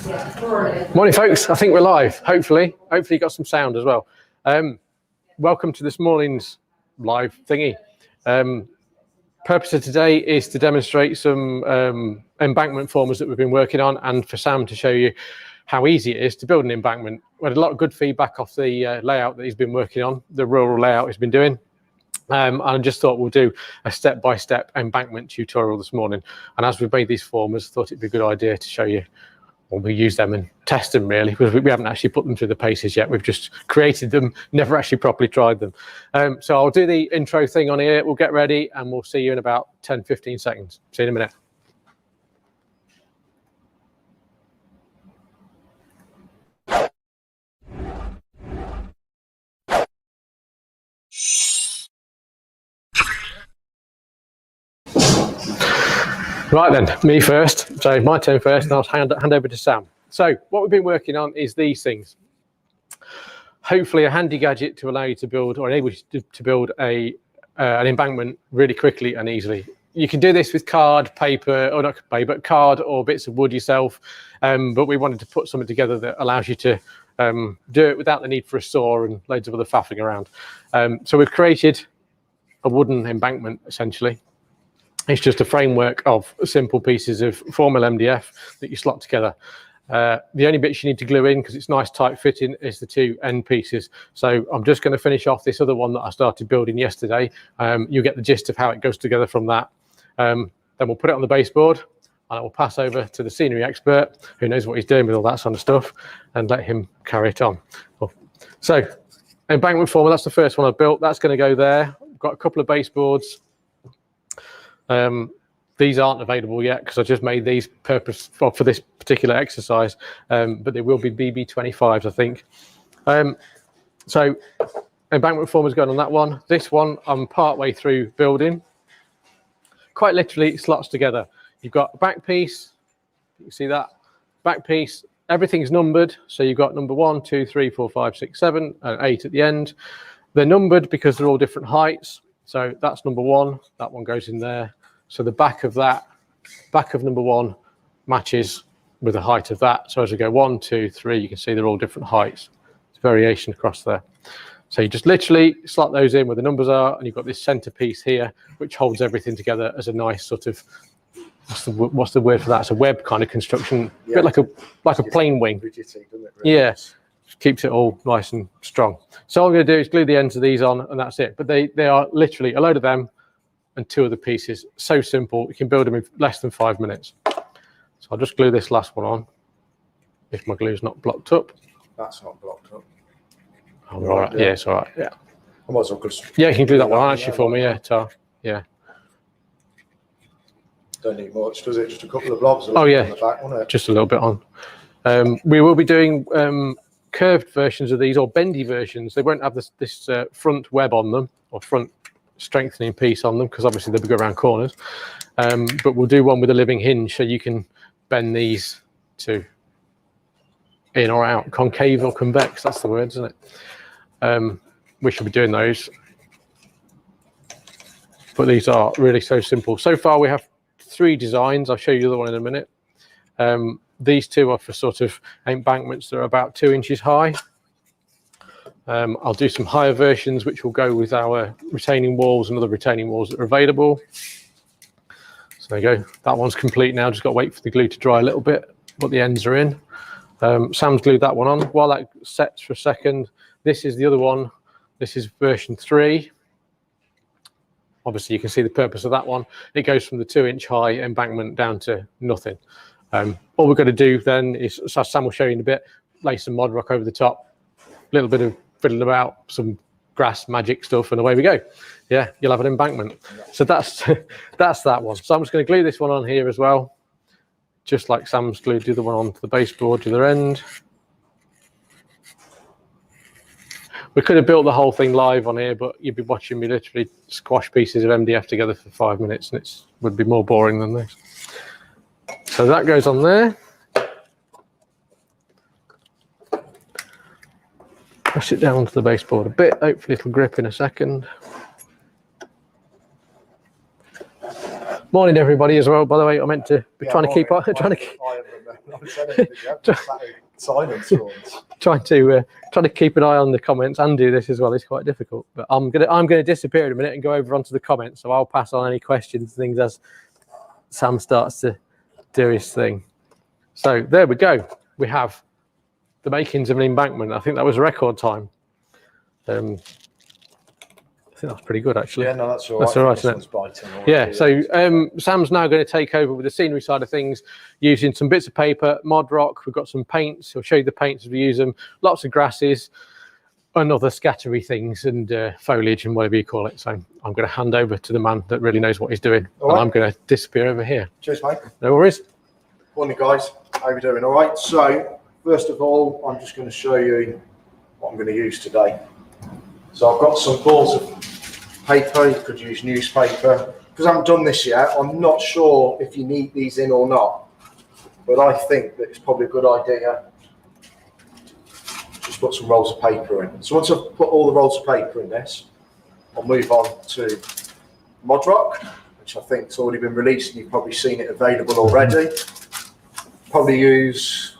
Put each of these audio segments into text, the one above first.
Morning, folks. I think we're live. Hopefully you got some sound as well. Welcome to this morning's live thingy. Purpose of today is to demonstrate some embankment formers that we've been working on, and for Sam to show you how easy it is to build an embankment. We had a lot of good feedback off the layout that he's been working on, the rural layout he's been doing. And I just thought we'll do a step-by-step embankment tutorial this morning. And as we've made these formers, I thought it'd be a good idea to show you. Well, we use them and test them really, because we haven't actually put them through the paces yet. We've just created them, never actually properly tried them. So I'll do the intro thing on here. We'll get ready and we'll see you in about 10-15 seconds. See you in a minute. Right then, me first. So my turn first, and I'll hand over to Sam. So what we've been working on is these things. Hopefully a handy gadget to allow you to build, or enable you to build an embankment really quickly and easily. You can do this with card, paper, or not paper, but card or bits of wood yourself. But we wanted to put something together that allows you to do it without the need for a saw and loads of other faffing around. So we've created a wooden embankment, essentially. It's just a framework of simple pieces of formal MDF that you slot together. The only bits you need to glue in, because it's nice tight fitting, is the two end pieces. So I'm just going to finish off this other one that I started building yesterday. You'll get the gist of how it goes together from that. Then we'll put it on the baseboard, and I will pass over to the scenery expert who knows what he's doing with all that sort of stuff, and let him carry it on. Cool. So embankment former, that's the first one I built. That's going to go there. I've got a couple of baseboards. These aren't available yet because I just made these for this particular exercise, but they will be BB25s, I think. So embankment formers going on that one. This one I'm part way through building. Quite literally, it slots together. You've got a back piece, you can see that, back piece, everything's numbered. So you've got number 1, 2, 3, 4, 5, 6, 7, and 8 at the end. They're numbered because they're all different heights. So that's number 1, that one goes in there. So the back of number 1 matches with the height of that. So as we go 1, 2, 3, you can see they're all different heights. There's variation across there. So you just literally slot those in where the numbers are, and you've got this centerpiece here, which holds everything together as a nice sort of, what's the word for that? It's a web kind of construction, yeah. A bit like a plane wing. Rigidity, doesn't it, really? Yeah, keeps it all nice and strong. So all I'm going to do is glue the ends of these on, and that's it. But they are literally a load of them and 2 of the pieces. So simple, you can build them in less than 5 minutes. So I'll just glue this last one on, if my glue's not blocked up. That's not blocked up. Oh, all right. Yeah, it's all right. Yeah. I might as well yeah, you can glue that one on actually for me. Yeah, tar. Yeah. Don't need much, does it? Just a couple of blobs. Oh yeah, on the back, won't it? Just a little bit on. We will be doing curved versions of these, or bendy versions. They won't have this front web on them, or front strengthening piece on them, because obviously they'll go around corners. But we'll do one with a living hinge, so you can bend these to in or out, concave or convex. That's the word, isn't it? We should be doing those. But these are really so simple. So far we have 3 designs. I'll show you the other one in a minute. These 2 are for sort of embankments that are about 2 inches high. I'll do some higher versions, which will go with our retaining walls and other retaining walls that are available. So there you go. That one's complete now. Just got to wait for the glue to dry a little bit, but the ends are in. Sam's glued that one on. While that sets for a second, this is the other one. This is version 3. Obviously, you can see the purpose of that one. It goes from the 2-inch high embankment down to nothing. All we're going to do then is, so Sam will show you in a bit, lay some ModRoc over the top, a little bit of fiddling about, some grass magic stuff, and away we go. Yeah, you'll have an embankment. So that's that one. So I'm just going to glue this one on here as well, just like Sam's glued the other one onto the baseboard to the other end. We could have built the whole thing live on here, but you'd be watching me literally squash pieces of MDF together for 5 minutes, and it would be more boring than this. So that goes on there. Push it down onto the baseboard a bit. Hopefully it'll grip in a second. Morning, everybody, as well. By the way, I meant to be trying to keep on, trying to keep an eye on the comments and do this as well. It's quite difficult, but I'm gonna disappear in a minute and go over onto the comments. So I'll pass on any questions and things as Sam starts to do his thing. So there we go. We have the makings of an embankment. I think that was record time. I think that's pretty good, actually. Yeah, no, that's all right. That's all right, isn't it? Yeah, so Sam's now going to take over with the scenery side of things, using some bits of paper, ModRoc. We've got some paints. He'll show you the paints as we use them. Lots of grasses and other scattery things and foliage and whatever you call it. So I'm going to hand over to the man that really knows what he's doing. And I'm going to disappear over here. Cheers, mate. No worries. Morning, guys. How are you doing? All right. So first of all, I'm just going to show you what I'm going to use today. So I've got some balls of paper. You could use newspaper. Because I haven't done this yet, I'm not sure if you need these in or not. But I think that it's probably a good idea. Just put some rolls of paper in. So once I've put all the rolls of paper in this, I'll move on to ModRoc, which I think has already been released and you've probably seen it available already. Probably use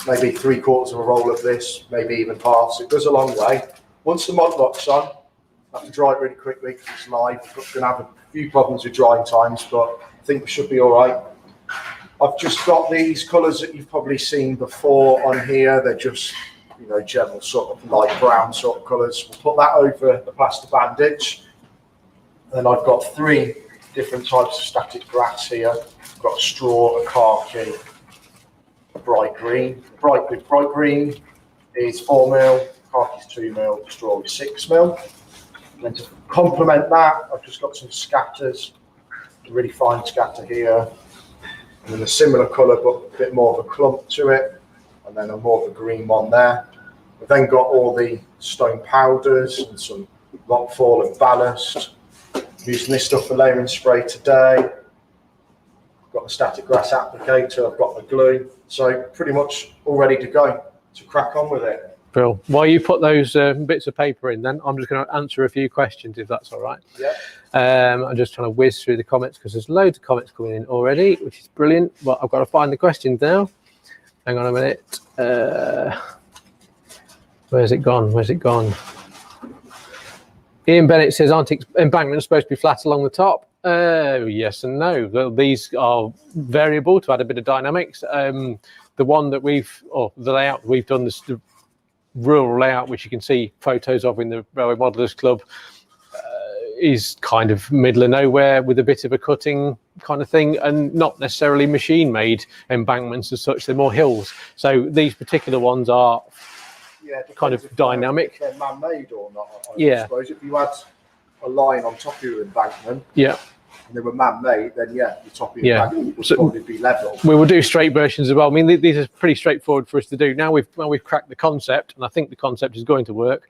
maybe 3/4 of a roll of this, maybe even half. So it goes a long way. Once the ModRoc's on, I have to dry it really quickly because it's live. We're going to have a few problems with drying times, but I think we should be all right. I've just got these colours that you've probably seen before on here. They're just, you know, general sort of light brown sort of colours. We'll put that over the plaster bandage. Then I've got 3 different types of static grass here. I've got a straw, a khaki, a bright green. Bright green is 4 mil, khaki's 2 mil, straw is 6 mil. And then to complement that, I've just got some scatters, a really fine scatter here, and then a similar colour but a bit more of a clump to it, and then a more of a green one there. I've then got all the stone powders and some rockfall and ballast. I'm using this stuff for layering spray today. I've got the static grass applicator, I've got the glue, so pretty much all ready to go, to crack on with it. Bill, while you put those bits of paper in, then I'm just going to answer a few questions, if that's all right. Yeah. I'm just trying to whiz through the comments because there's loads of comments coming in already, which is brilliant. But I've got to find the questions now. Hang on a minute. Where's it gone? Where's it gone? Ian Bennett says, aren't embankments supposed to be flat along the top? Yes and no. These are variable to add a bit of dynamics. The one that the layout we've done, the rural layout, which you can see photos of in the Railway Modelers Club, is kind of middle of nowhere with a bit of a cutting kind of thing, and not necessarily machine made embankments as such. They're more hills. So these particular ones are kind of dynamic. They're man-made or not, I suppose. If you had a line on top of your embankment, and they were man-made, then the top of your embankment would probably be level. We will do straight versions as well. I mean, these are pretty straightforward for us to do. Now we've cracked the concept, and I think the concept is going to work.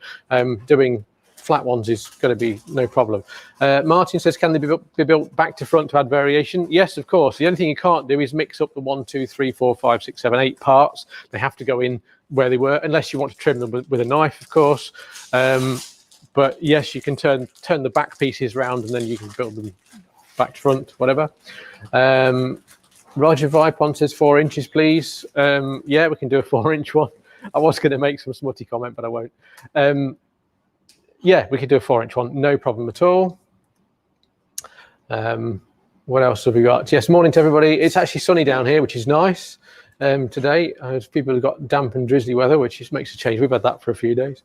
Doing flat ones is going to be no problem. Martin says, can they be built back to front to add variation? Yes, of course. The only thing you can't do is mix up the 1, 2, 3, 4, 5, 6, 7, 8 parts. They have to go in where they were, unless you want to trim them with a knife, of course. But yes, you can turn the back pieces round, and then you can build them back to front, whatever. Roger Vipon says 4 inches, please. Yeah, we can do a 4-inch one. I was going to make some smutty comment, but I won't. Yeah, we could do a 4-inch one, no problem at all. What else have we got? Yes, morning to everybody. It's actually sunny down here, which is nice today. People have got damp and drizzly weather, which just makes a change. We've had that for a few days.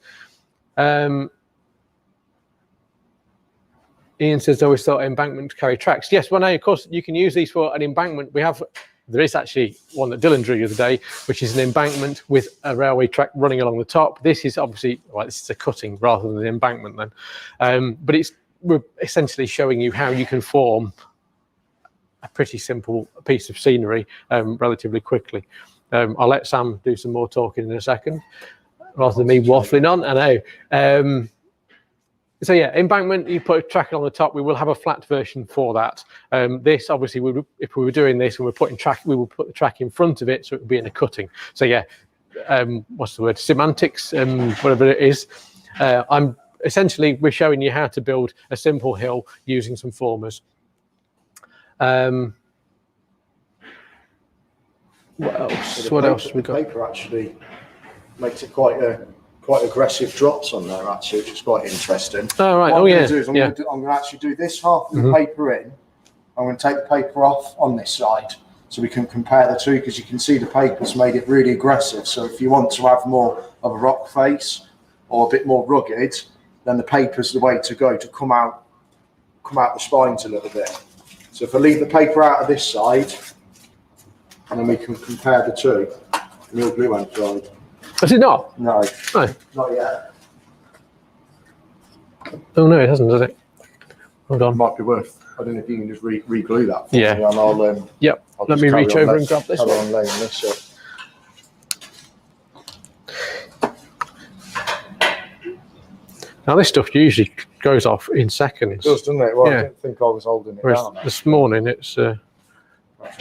Ian says, I always thought embankment to carry tracks. Yes, well, no, of course, you can use these for an embankment. There is actually one that Dylan drew the other day, which is an embankment with a railway track running along the top. This is obviously, this is a cutting rather than an embankment then. But we're essentially showing you how you can form a pretty simple piece of scenery relatively quickly. I'll let Sam do some more talking in a second, rather than me waffling on. I know. So yeah, embankment, you put a track on the top. We will have a flat version for that. This obviously, if we were doing this and we're putting track, we will put the track in front of it, so it would be in a cutting. So yeah, what's the word? Semantics, whatever it is. We're showing you how to build a simple hill using some formers. What else? So What else have we the got? paper actually makes it quite aggressive drops on there, actually, which is quite interesting. Oh, right. What Oh, I'm yeah. going to do is I'm going to actually do this half of the paper in. I'm going to take the paper off on this side so we can compare the two, because you can see the paper's made it really aggressive. So if you want to have more of a rock face or a bit more rugged, then the paper's the way to go to come out the spines a little bit. So if I leave the paper out of this side, and then we can compare the two. The old glue went dried. Is it not? No, No. not yet. Oh, no, it hasn't, does it? Hold It on. might be worth. I don't know if you can just re-glue that. For Yeah. me, and I'll. Yep. I'll Let just me carry reach on over lay- and grab this carry one. on laying this up. Now, this stuff usually goes off in seconds. It does, doesn't it? Well, Yeah. I didn't think I was holding it Whereas down. this morning, it's... Actually,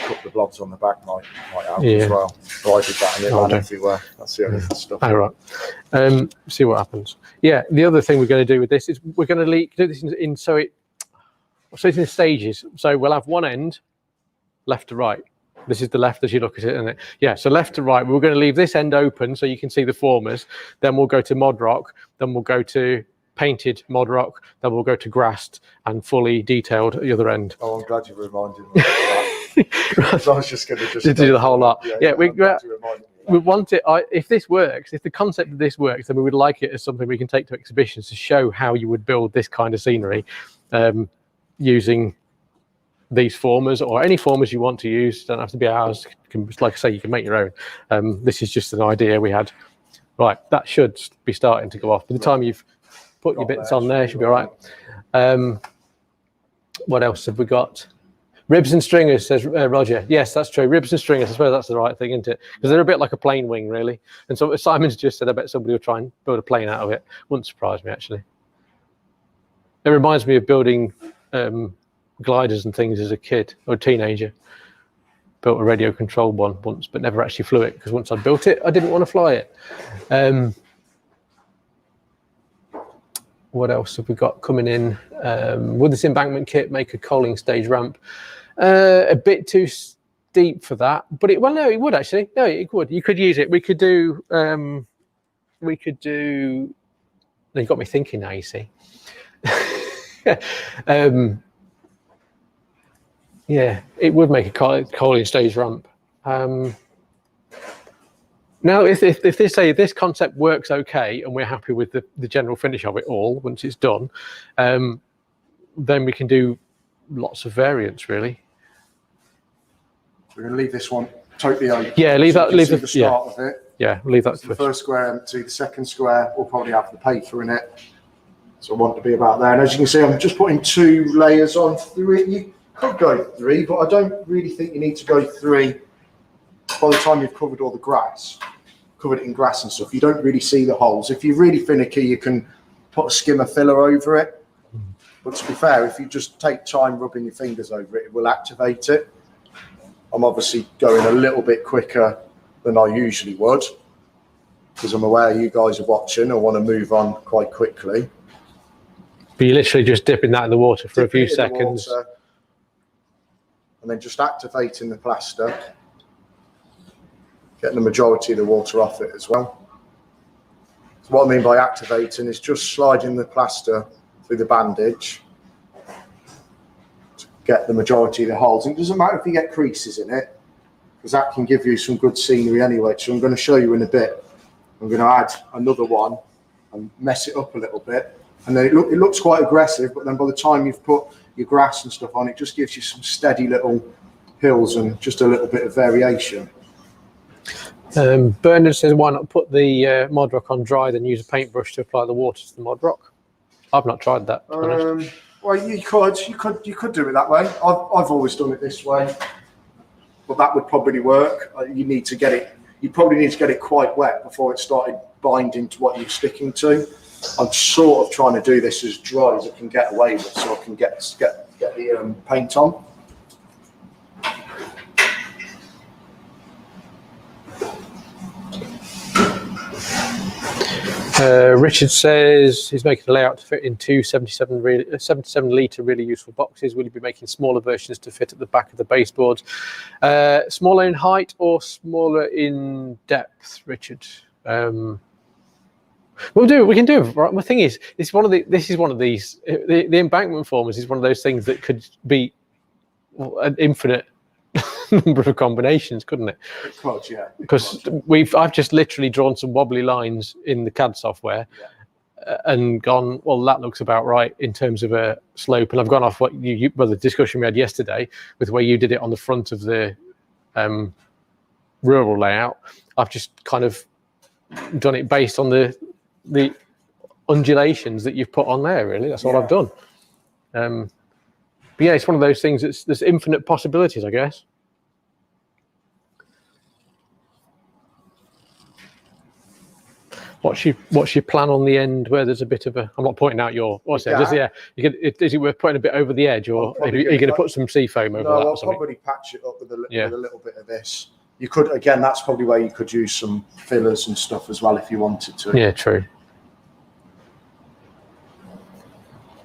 a couple of blobs on the back might help Yeah. as well. So I did that and it Oh, ran no. everywhere. That's the only stuff. Oh, right. See what happens. Yeah, the other thing we're going to do with this is we're going to do this in so it's in stages. So we'll have one end left to right. This is the left as you look at it, isn't it? Yeah, so left to right. We're going to leave this end open so you can see the formers. Then we'll go to ModRoc. Then we'll go to painted ModRoc. Then we'll go to grassed and fully detailed at the other end. Oh, I'm glad you reminded me of that. I was just going to do the whole lot. Yeah, I'm glad you reminded me of that. we want it. If this works, if the concept of this works, then we would like it as something we can take to exhibitions to show how you would build this kind of scenery using these formers or any formers you want to use. Don't have to be ours. Like I say, you can make your own. This is just an idea we had. Right, that should be starting to go off. By the time you've put your bits on there, it should be all right. What else have we got? Ribs and stringers, says Roger. Yes, that's true. Ribs and stringers, I suppose that's the right thing, isn't it? Because they're a bit like a plane wing, really. And so Simon's just said, I bet somebody will try and build a plane out of it. Wouldn't surprise me, actually. It reminds me of building gliders and things as a kid or a teenager. Built a radio controlled one once, but never actually flew it, because once I built it, I didn't want to fly it. What else have we got coming in? Would this embankment kit make a coaling stage ramp? A bit too steep for that, but it would actually. No, it would. You could use it. We could do. You got me thinking now. You see. Yeah, it would make a coaling stage ramp. Now, if they say this concept works okay and we're happy with the general finish of it all once it's done, then we can do lots of variants, really. We're going to leave this one totally open. Yeah, leave that. Leave the start of it. Yeah, leave that. The first square empty. The second square will probably have the paper in it. So I want to be about there. And as you can see, I'm just putting 2 layers on through it. You could go 3, but I don't really think you need to go 3 by the time you've covered all the grass. Covered it in grass and stuff. You don't really see the holes. If you're really finicky, you can put a skimmer filler over it. But to be fair, if you just take time rubbing your fingers over it, it will activate it. I'm obviously going a little bit quicker than I usually would, because I'm aware you guys are watching. I want to move on quite quickly. But you're literally just dipping that in the water for a few seconds. And then just activating the plaster. Getting the majority of the water off it as well. So what I mean by activating is just sliding the plaster through the bandage to get the majority of the holes. And it doesn't matter if you get creases in it, because that can give you some good scenery anyway. So I'm going to show you in a bit. I'm going to add another one and mess it up a little bit. And then it looks quite aggressive, but then by the time you've put your grass and stuff on, it just gives you some steady little hills and just a little bit of variation. Bernard says, why not put the ModRoc on dry, then use a paintbrush to apply the water to the ModRoc? I've not tried that, to be honest. Well, you could do it that way. I've always done it this way, but that would probably work. You probably need to get it quite wet before it started binding to what you're sticking to. I'm sort of trying to do this as dry as I can get away with, so I can get the paint on. Richard says he's making a layout to fit in two 77 litre really useful boxes. Will you be making smaller versions to fit at the back of the baseboards? Smaller in height or smaller in depth, Richard? We can do it. Right? The thing is, this is one of these. The embankment formers is one of those things that could be an infinite number of combinations, couldn't it? It could, yeah. Because I've just literally drawn some wobbly lines in the CAD software, and gone, well, that looks about right in terms of a slope. And I've gone off what the discussion we had yesterday with where you did it on the front of the rural layout. I've just kind of done it based on the undulations that you've put on there. Really, that's all I've done. But yeah, it's one of those things. There's infinite possibilities, I guess. What's your plan on the end where there's a bit of a? I'm not pointing out your. What's it? Is it worth putting a bit over the edge, or are you going to put some seafoam over that? No, I'll probably patch it up with a little bit of this. You could, again, that's probably where you could use some fillers and stuff as well if you wanted to. Yeah, true.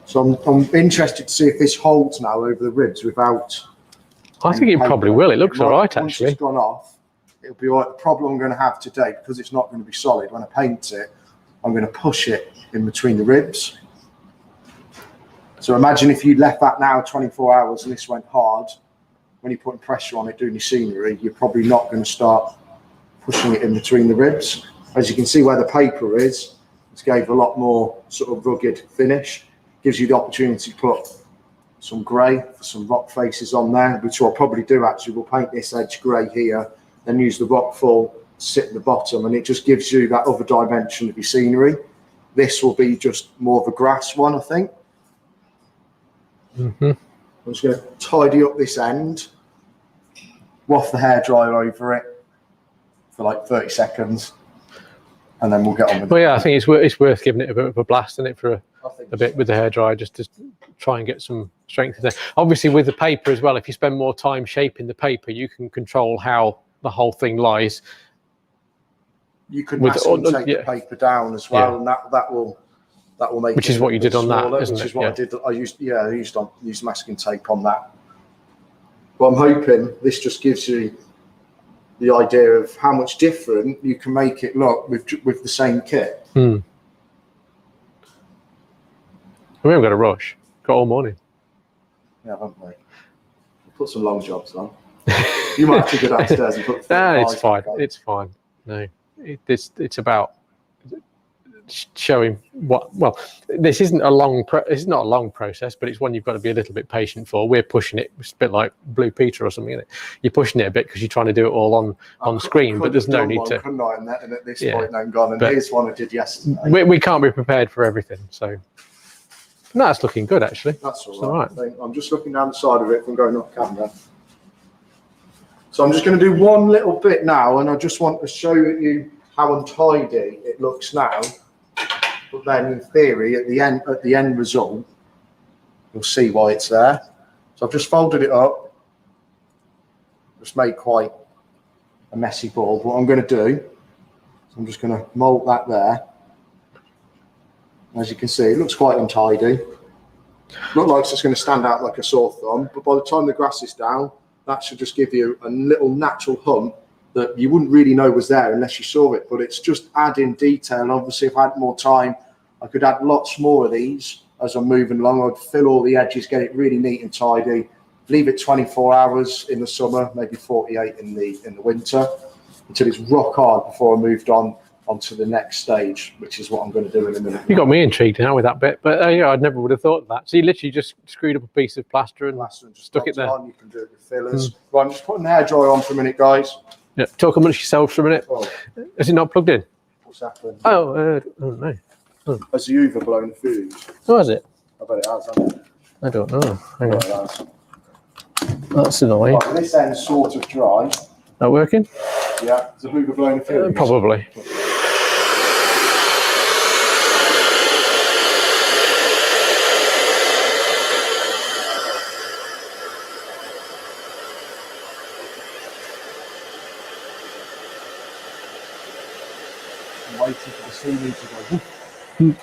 So I'm interested to see if this holds now over the ribs without. I think it probably will. It looks all right, actually. Once it's gone off, it'll be all right. The problem I'm going to have today, because it's not going to be solid, when I paint it, I'm going to push it in between the ribs. So imagine if you left that now 24 hours and this went hard, when you're putting pressure on it doing your scenery, you're probably not going to start pushing it in between the ribs. As you can see where the paper is, it's gave a lot more sort of rugged finish. Gives you the opportunity to put some grey for some rock faces on there, which I'll probably do actually. We'll paint this edge grey here, then use the rock full to sit at the bottom, and it just gives you that other dimension of your scenery. This will be just more of a grass one, I think. I'm just going to tidy up this end, waft the hairdryer over it for like 30 seconds, and then we'll get on with it. Well, yeah, I think it's worth giving it a bit of a blast in it for a bit with the hairdryer, just to try and get some strength in there. Obviously, with the paper as well, if you spend more time shaping the paper, you can control how the whole thing lies. You could massively take the paper down as well, and that will make. Which is what you did on that, isn't it? Which is what I did. I used masking tape on that. But I'm hoping this just gives you the idea of how much different you can make it look with the same kit. We haven't got a rush. Got all morning. Yeah, haven't we? We'll put some long jobs on. You might have to go downstairs and put. It's fine. It's fine. No, it's about showing what. Well, this isn't a long. It's not a long process, but it's one you've got to be a little bit patient for. We're pushing it. It's a bit like Blue Peter or something, isn't it? You're pushing it a bit because you're trying to do it all on screen, but there's no need to. Couldn't I? And at this point, now I'm gone. And here's one I did yesterday. We can't be prepared for everything, so. No, it's looking good actually. That's all right. I'm just looking down the side of it from going off camera. So I'm just going to do one little bit now, and I just want to show you how untidy it looks now. But then, in theory, at the end result, you'll see why it's there. So I've just folded it up. Just made quite a messy ball. What I'm going to do is I'm just going to mould that there. As you can see, it looks quite untidy. Not like it's going to stand out like a sore thumb, but by the time the grass is down, that should just give you a little natural hump that you wouldn't really know was there unless you saw it. But it's just adding detail. And obviously, if I had more time, I could add lots more of these as I'm moving along. I'd fill all the edges, get it really neat and tidy. Leave it 24 hours in the summer, maybe 48 in the winter, until it's rock hard before I moved onto the next stage, which is what I'm going to do in a minute. You got me intrigued now with that bit, but yeah, I never would have thought of that. So you literally just screwed up a piece of plaster and just stuck it there. You can do it with fillers. Right, I'm just putting the hairdryer on for a minute, guys. Yeah, talk amongst yourselves for a minute. Oh. Is it not plugged in? What's happened? Oh no. Oh. Has the Hoover blown the fuse? Oh, has it? I bet it has, hasn't it? I don't know. Hang on. It has. That's annoying. Right, this end's sort of dry. Not working? Yeah. Is the Hoover blowing the fuse? Probably. I'm waiting for the ceiling to go.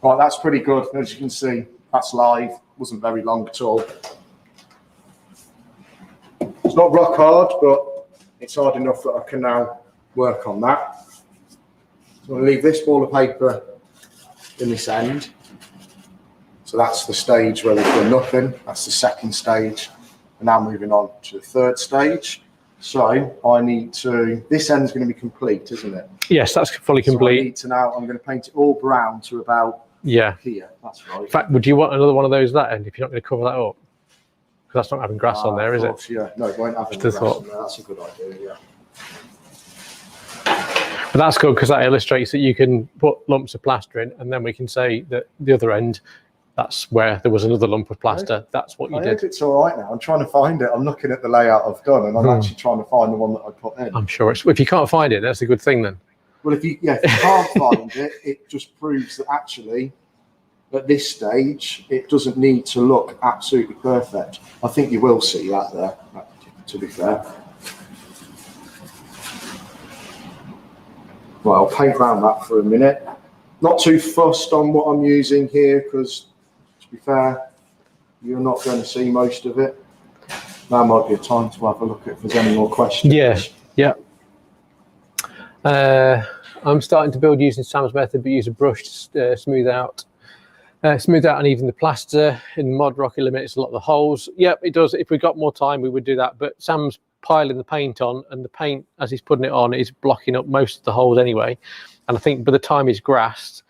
Right, that's pretty good. As you can see, that's live. Wasn't very long at all. It's not rock hard, but it's hard enough that I can now work on that. So I'm going to leave this ball of paper in this end. So that's the stage where we've done nothing. That's the second stage. We're now moving on to the third stage. So I need to, this end's going to be complete, isn't it? Yes, that's fully complete. So I need to now, I'm going to paint it all brown to about here. That's right. In fact, would you want another one of those at that end if you're not going to cover that up? Because that's not having grass on there, is it? Yeah, no, it won't have any grass on there. That's a good idea, yeah. But that's good because that illustrates that you can put lumps of plaster in, and then we can say that the other end, that's where there was another lump of plaster. That's what you did. I hope it's all right now. I'm trying to find it. I'm looking at the layout I've done, and I'm actually trying to find the one that I put in. I'm sure it's. If you can't find it, that's a good thing then. Well, if you can't find it, it just proves that actually, at this stage, it doesn't need to look absolutely perfect. I think you will see that there, to be fair. Right, I'll paint around that for a minute. Not too fussed on what I'm using here because, to be fair, you're not going to see most of it. Now might be a time to have a look at if there's any more questions. Yeah. I'm starting to build using Sam's method, but use a brush to smooth out and even the plaster. In ModRoc eliminates a lot of the holes. Yep, it does. If we got more time, we would do that. But Sam's piling the paint on, and the paint, as he's putting it on, is blocking up most of the holes anyway. And I think by the time it's grassed,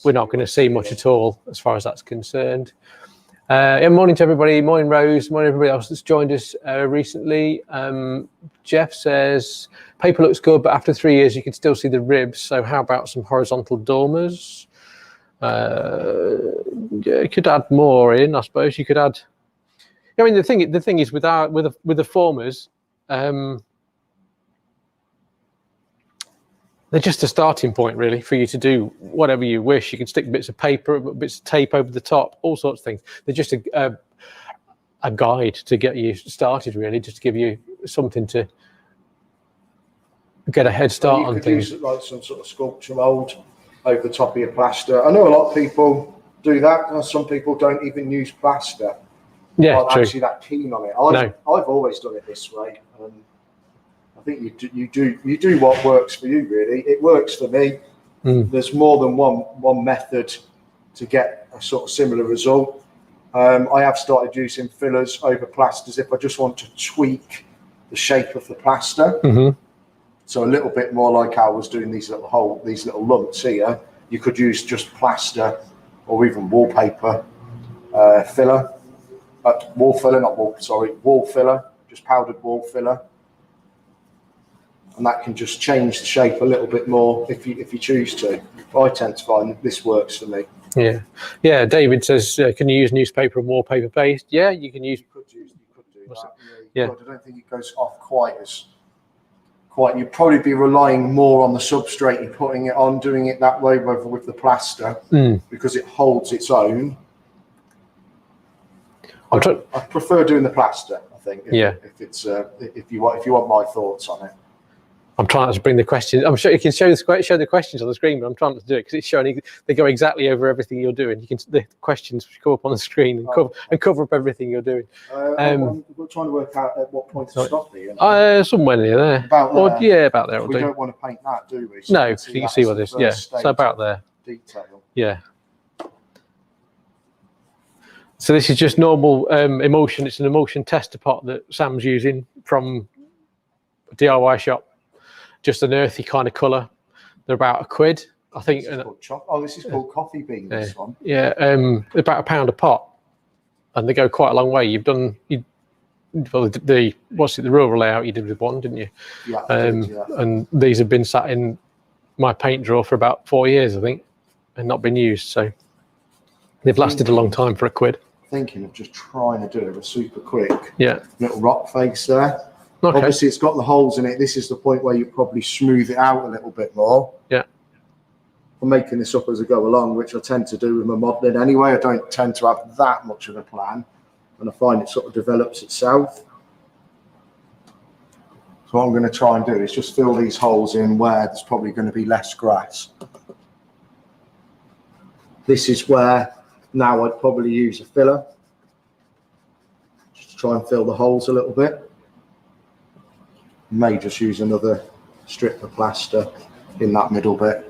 we're not going to see much at all as far as that's concerned. Morning to everybody. Morning, Rose. Morning, everybody else that's joined us recently. Jeff says, paper looks good, but after 3 years, you can still see the ribs. So how about some horizontal dormers? You could add more in, I suppose. You could add. I mean, the thing is with the formers, they're just a starting point, really, for you to do whatever you wish. You can stick bits of paper, bits of tape over the top, all sorts of things. They're just a guide to get you started, really, just to give you something to get a head start on things. Use like some sort of sculpture mould over the top of your plaster. I know a lot of people do that, and some people don't even use plaster. Yeah, I'm true. actually that keen on it. I've always done it this way. I think you do what works for you, really. It works for me. There's more than one method to get a sort of similar result. I have started using fillers over plasters if I just want to tweak the shape of the plaster. So a little bit more like I was doing these little lumps here. You could use just plaster or even wallpaper filler. Wall filler, just powdered wall filler. And that can just change the shape a little bit more if you choose to. I tend to find that this works for me. Yeah. David says, can you use newspaper and wallpaper paste? Yeah, you can use. You could do that. Yeah. I don't think it goes off quite. You'd probably be relying more on the substrate you're putting it on, doing it that way, whether with the plaster, because it holds its own. I prefer doing the plaster. I think. If you want my thoughts on it. I'm trying to bring the questions. I'm sure you can show the questions on the screen, but I'm trying to do it because it's showing they go exactly over everything you're doing. The questions come up on the screen and cover up everything you're doing. We're trying to work out at what point to stop here. Somewhere near there. About there. About there. We don't want to paint that, do we? So no, you can see what this. Yeah, so about there. Detail. Yeah. So this is just normal emulsion. It's an emulsion tester pot that Sam's using from a DIY shop. Just an earthy kind of colour. They're about £1, I think. This is called coffee bean. This one. Yeah, about £1 a pot, and they go quite a long way. The rural layout you did with one, didn't you? Yeah. And these have been sat in my paint drawer for about 4 years, I think, and not been used. So they've lasted a long time for £1. thinking of just trying to do a super quick Yeah. little rock face there. Okay. Obviously, it's got the holes in it. This is the point where you probably smooth it out a little bit more. Yeah. I'm making this up as I go along, which I tend to do with my modelling anyway. I don't tend to have that much of a plan, and I find it sort of develops itself. So what I'm going to try and do is just fill these holes in where there's probably going to be less grass. This is where now I'd probably use a filler, just to try and fill the holes a little bit. May just use another strip of plaster in that middle bit.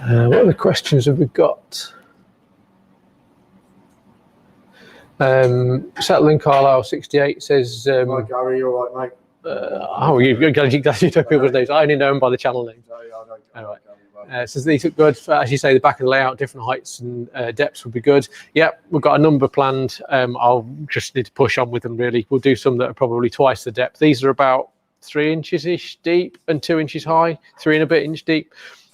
What other questions have we got? Settling Carlisle 68 says. Hi Gary, you all right, mate? You're glad you know people's names. I only know them by the channel names. Anyway. Says these look good. As you say, the back of the layout, different heights and depths would be good. Yep, we've got a number planned. I'll just need to push on with them really. We'll do some that are probably twice the depth. These are about 3 inches-ish deep and 2 inches high, 3 and a bit inch deep.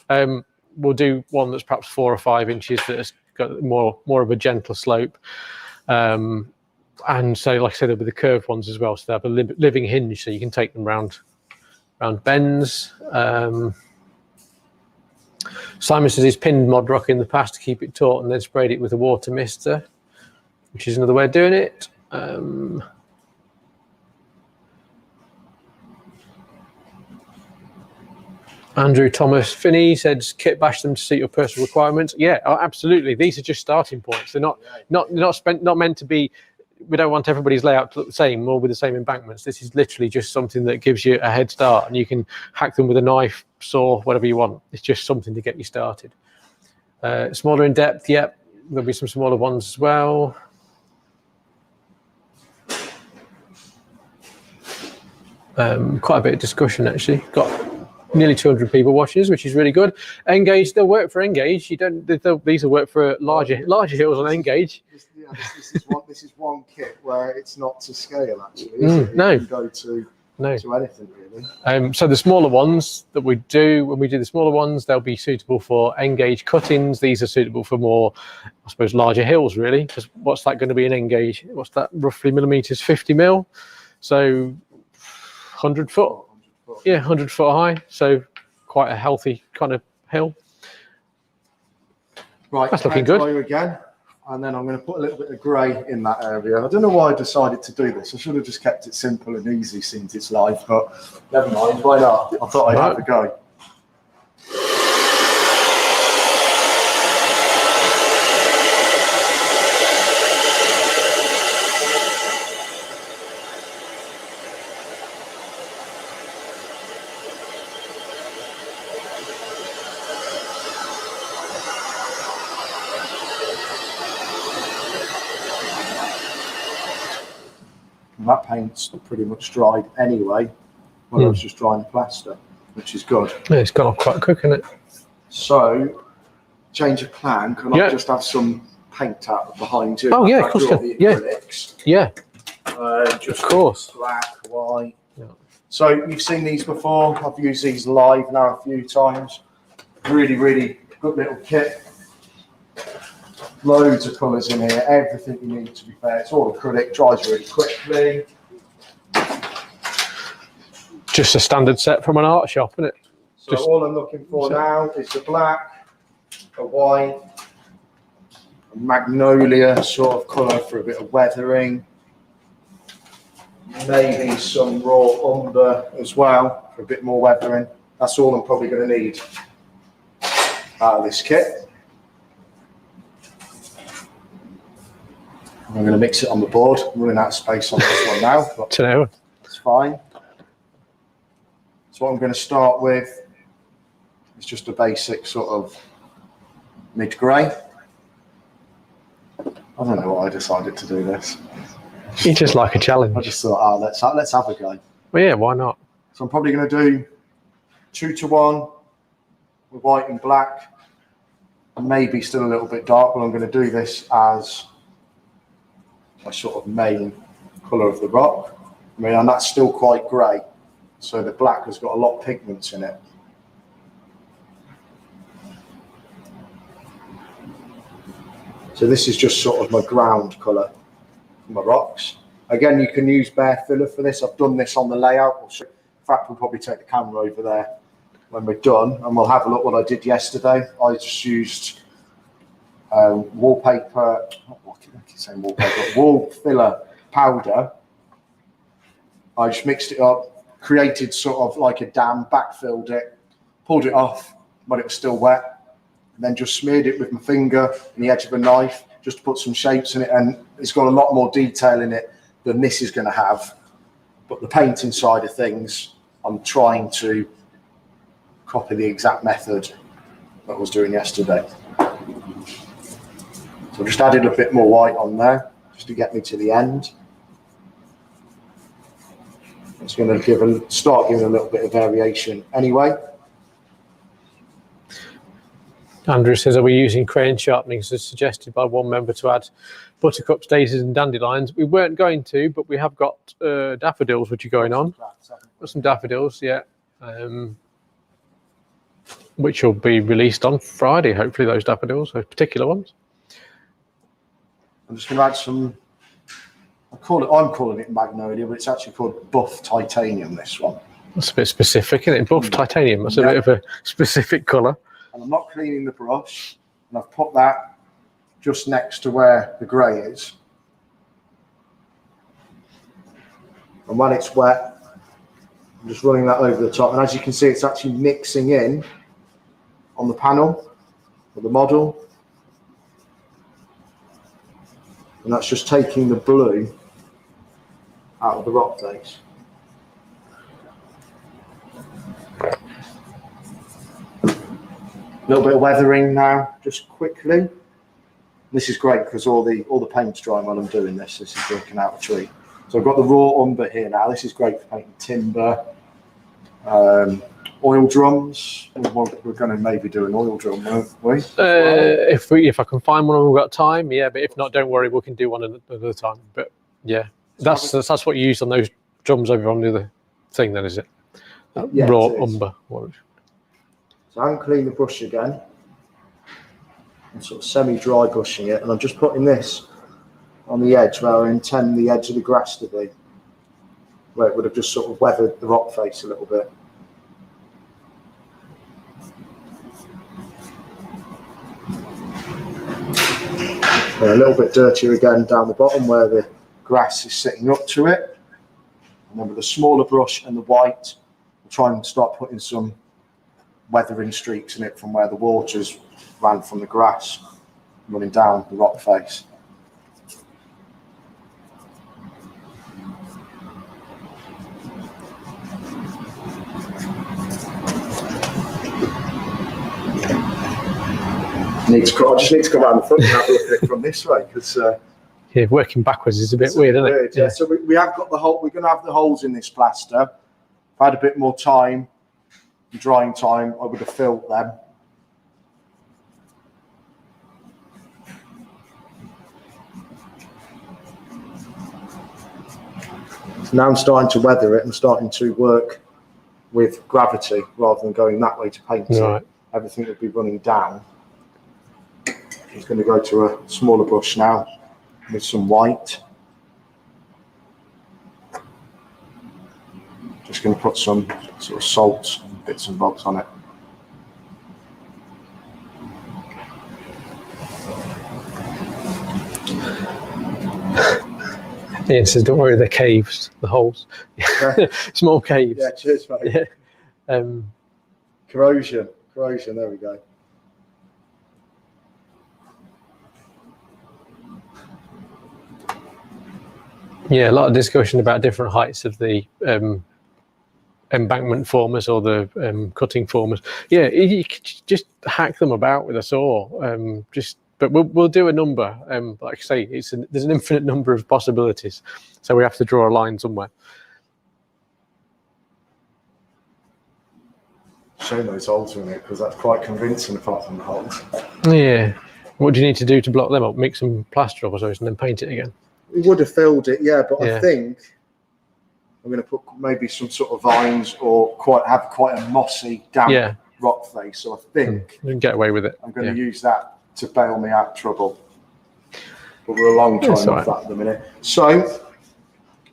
We'll do one that's perhaps 4 or 5 inches that has got more of a gentle slope. And so, like I said, there'll be the curved ones as well. So they'll have a living hinge, so you can take them round bends. Simon says he's pinned ModRoc in the past to keep it taut and then sprayed it with a water mister, which is another way of doing it. Andrew Thomas Finney says kit bash them to suit your personal requirements. Yeah, absolutely. These are just starting points. They're not meant to be. We don't want everybody's layout to look the same or with the same embankments. This is literally just something that gives you a head start, and you can hack them with a knife, saw, whatever you want. It's just something to get you started. Smaller in depth, yep. There'll be some smaller ones as well. Quite a bit of discussion actually. Got nearly 200 people watching us, which is really good. Engage, they'll work for Engage. These will work for larger hills on Engage. This is one kit where it's not to scale actually. No, you can go to anything really. So the smaller ones that we do, when we do the smaller ones, they'll be suitable for Engage cuttings. These are suitable for more, I suppose, larger hills really. Because what's that going to be in Engage? What's that roughly millimeters? 50 mil. So 100 foot. Yeah, 100 foot high, so quite a healthy kind of hill. Right, that's looking good. Again, and then I'm going to put a little bit of grey in that area. I don't know why I decided to do this. I should have just kept it simple and easy since it's live, but never mind. Why not? I thought I'd have a go. That paint's pretty much dried anyway when I was just drying the plaster, which is good. Yeah, it's gone off quite quick, isn't it? So, change of plan. Can I just have some paint out behind you? Oh yeah, of course. Yeah. Just of course. Black, white. Yeah. So you've seen these before. I've used these live now a few times. Really, really good little kit. Loads of colours in here, everything you need to be fair. It's all acrylic, dries really quickly. Just a standard set from an art shop, isn't it? So all I'm looking for now is the black, a white, a magnolia sort of colour for a bit of weathering. Maybe some raw umber as well for a bit more weathering. That's all I'm probably going to need out of this kit. I'm going to mix it on the board. I'm running out of space on this one now, but it's fine. So what I'm going to start with is just a basic sort of mid-grey. I don't know why I decided to do this. You just like a challenge. I just thought, let's have a go. Well, yeah, why not? So I'm probably going to do 2-to-1 with white and black, and maybe still a little bit dark, but I'm going to do this as my sort of main colour of the rock. I mean, and that's still quite grey, so the black has got a lot of pigments in it. So this is just sort of my ground colour for my rocks. Again, you can use bare filler for this. I've done this on the layout. In fact, we'll probably take the camera over there when we're done and we'll have a look what I did yesterday. I just used wallpaper, what can I keep saying wallpaper, wall filler powder. I just mixed it up, created sort of like a dam, backfilled it, pulled it off when it was still wet, and then just smeared it with my finger and the edge of a knife just to put some shapes in it. And it's got a lot more detail in it than this is going to have. But the painting side of things, I'm trying to copy the exact method that I was doing yesterday. So I just added a bit more white on there just to get me to the end. It's going to start giving a little bit of variation anyway. Andrew says, are we using crayon sharpening as suggested by one member to add buttercups, daisies and dandelions? We weren't going to, but we have got daffodils which are going on. Got some daffodils, yeah. Which will be released on Friday, hopefully, those daffodils, those particular ones. I'm just going to add some, I'm calling it magnolia, but it's actually called buff titanium, this one. That's a bit specific, isn't it? Buff titanium, that's a bit of a specific colour. And I'm not cleaning the brush, and I've put that just next to where the grey is. And when it's wet, I'm just running that over the top. And as you can see, it's actually mixing in on the panel, or the model. And that's just taking the blue out of the rock face. A little bit of weathering now, just quickly. This is great because all the paint's drying while I'm doing this. This is working out a treat. So I've got the raw umber here now. This is great for painting timber, oil drums. We're going to maybe do an oil drum, won't we? If I can find one and we've got time, yeah. But if not, don't worry, we can do one another time. But yeah, that's what you use on those drums over on the other thing, then, is it? Yeah, raw it is. umber. So I'm cleaning the brush again. I'm sort of semi-dry brushing it, and I'm just putting this on the edge where I intend the edge of the grass to be, where it would have just sort of weathered the rock face a little bit. And a little bit dirtier again down the bottom where the grass is sitting up to it. And then with a smaller brush and the white, I'll try and start putting some weathering streaks in it from where the waters ran from the grass running down the rock face. I just need to come around the front and have a look at it from this way, because yeah, working backwards is a bit weird, isn't it? Yeah. So we have got the hole. We're going to have the holes in this plaster. If I had a bit more time, drying time, I would have filled them. So now I'm starting to weather it and starting to work with gravity rather than going that way to paint it. Everything would be running down. I'm going to go to a smaller brush now with some white. Just going to put some sort of salts and bits and bobs on it. Ian says, don't worry, they're caves, the holes. Okay. Small caves. Yeah, cheers, mate. Yeah. Corrosion, there we go. Yeah, a lot of discussion about different heights of the embankment formers or the cutting formers. Yeah, you could just hack them about with a saw. But we'll do a number. Like I say, there's an infinite number of possibilities, so we have to draw a line somewhere. Show those holes in it, because that's quite convincing apart from the holes. Yeah. What do you need to do to block them up? Mix some plaster up or something and then paint it again? We would have filled it, yeah, but Yeah. I think I'm going to put maybe some sort of vines or have quite a mossy, damp rock face. So I think you can get away with it. I'm going to use that to bail me out trouble. but we're a long time off that at the minute. So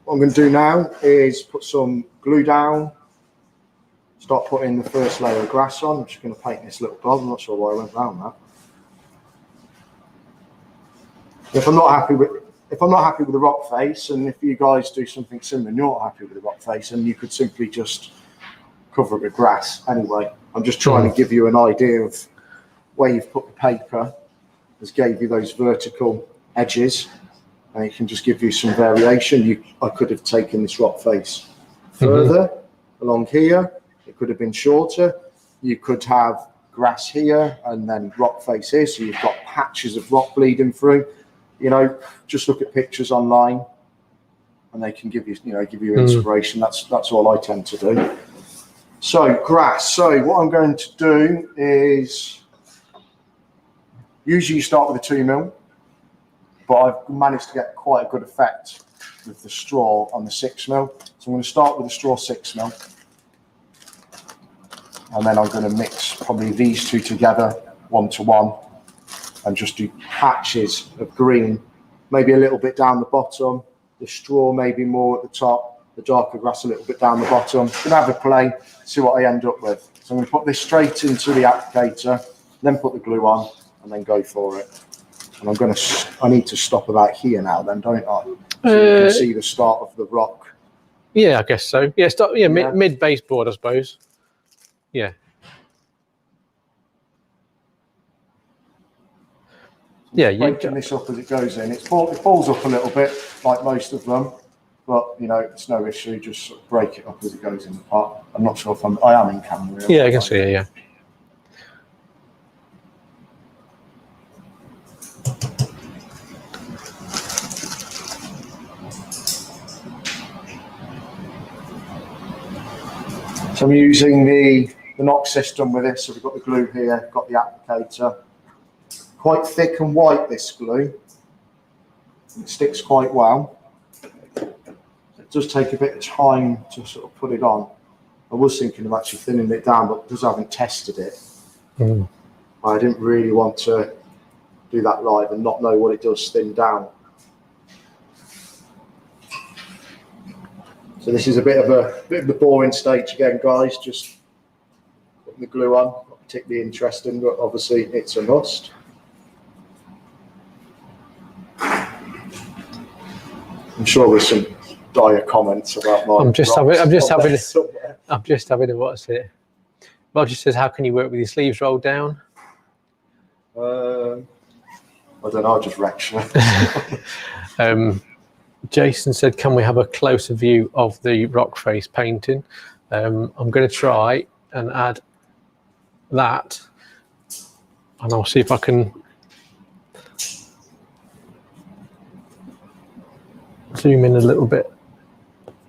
what I'm going to do now is put some glue down, start putting the first layer of grass on. I'm just going to paint this little blob. I'm not sure why I went around that. If I'm not happy with the rock face, and if you guys do something similar and you're not happy with the rock face, and you could simply just cover it with grass anyway. I'm just trying to give you an idea of where you've put the paper, has gave you those vertical edges, and it can just give you some variation. I could have taken this rock face further along here. It could have been shorter. You could have grass here and then rock face here, so you've got patches of rock bleeding through. You know, just look at pictures online, and they can give you, inspiration. That's all I tend to do. So grass. So what I'm going to do is, usually you start with a 2mm, but I've managed to get quite a good effect with the straw on the 6mm. So I'm going to start with the straw 6mm, and then I'm going to mix probably these two together 1 to 1, and just do patches of green, maybe a little bit down the bottom, the straw maybe more at the top, the darker grass a little bit down the bottom. I'm going to have a play, see what I end up with. So I'm going to put this straight into the applicator, then put the glue on, and then go for it. And I need to stop about here now then, don't I? So you can see the start of the rock. Yeah, I guess so. Yeah, mid baseboard, I suppose. Yeah. Yeah, breaking this up as it goes in. It falls up a little bit, like most of them, but it's no issue. Just sort of break it up as it goes in the pot. I'm not sure if I am in camera. Really. Yeah, I can see it. Yeah. So I'm using the knock system with it. So we've got the glue here, got the applicator. Quite thick and white, this glue. It sticks quite well. It does take a bit of time to sort of put it on. I was thinking of actually thinning it down, but because I haven't tested it, I didn't really want to do that live and not know what it does thin down. So this is a bit of the boring stage again, guys. Just putting the glue on, not particularly interesting, but obviously it's a must. I'm sure there's some dire comments about my. I'm just having a what's it? Roger says, "How can you work with your sleeves rolled down?" I don't know. I just wrecked. Jason said, "Can we have a closer view of the rock face painting?" I'm going to try and add that, and I'll see if I can zoom in a little bit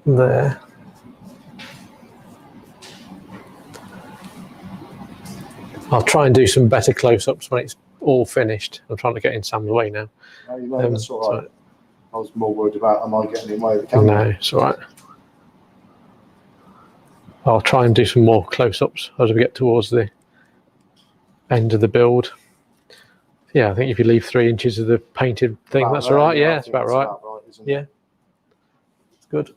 there. I'll try and do some better close-ups when it's all finished. I'm trying to get in Sam's way now. No, that's all right. I was more worried about, am I getting in the way of the camera? No, it's all right. I'll try and do some more close-ups as we get towards the end of the build. Yeah, I think if you leave 3 inches of the painted thing, that's all right. Yeah, that's about right. Yeah, it's good.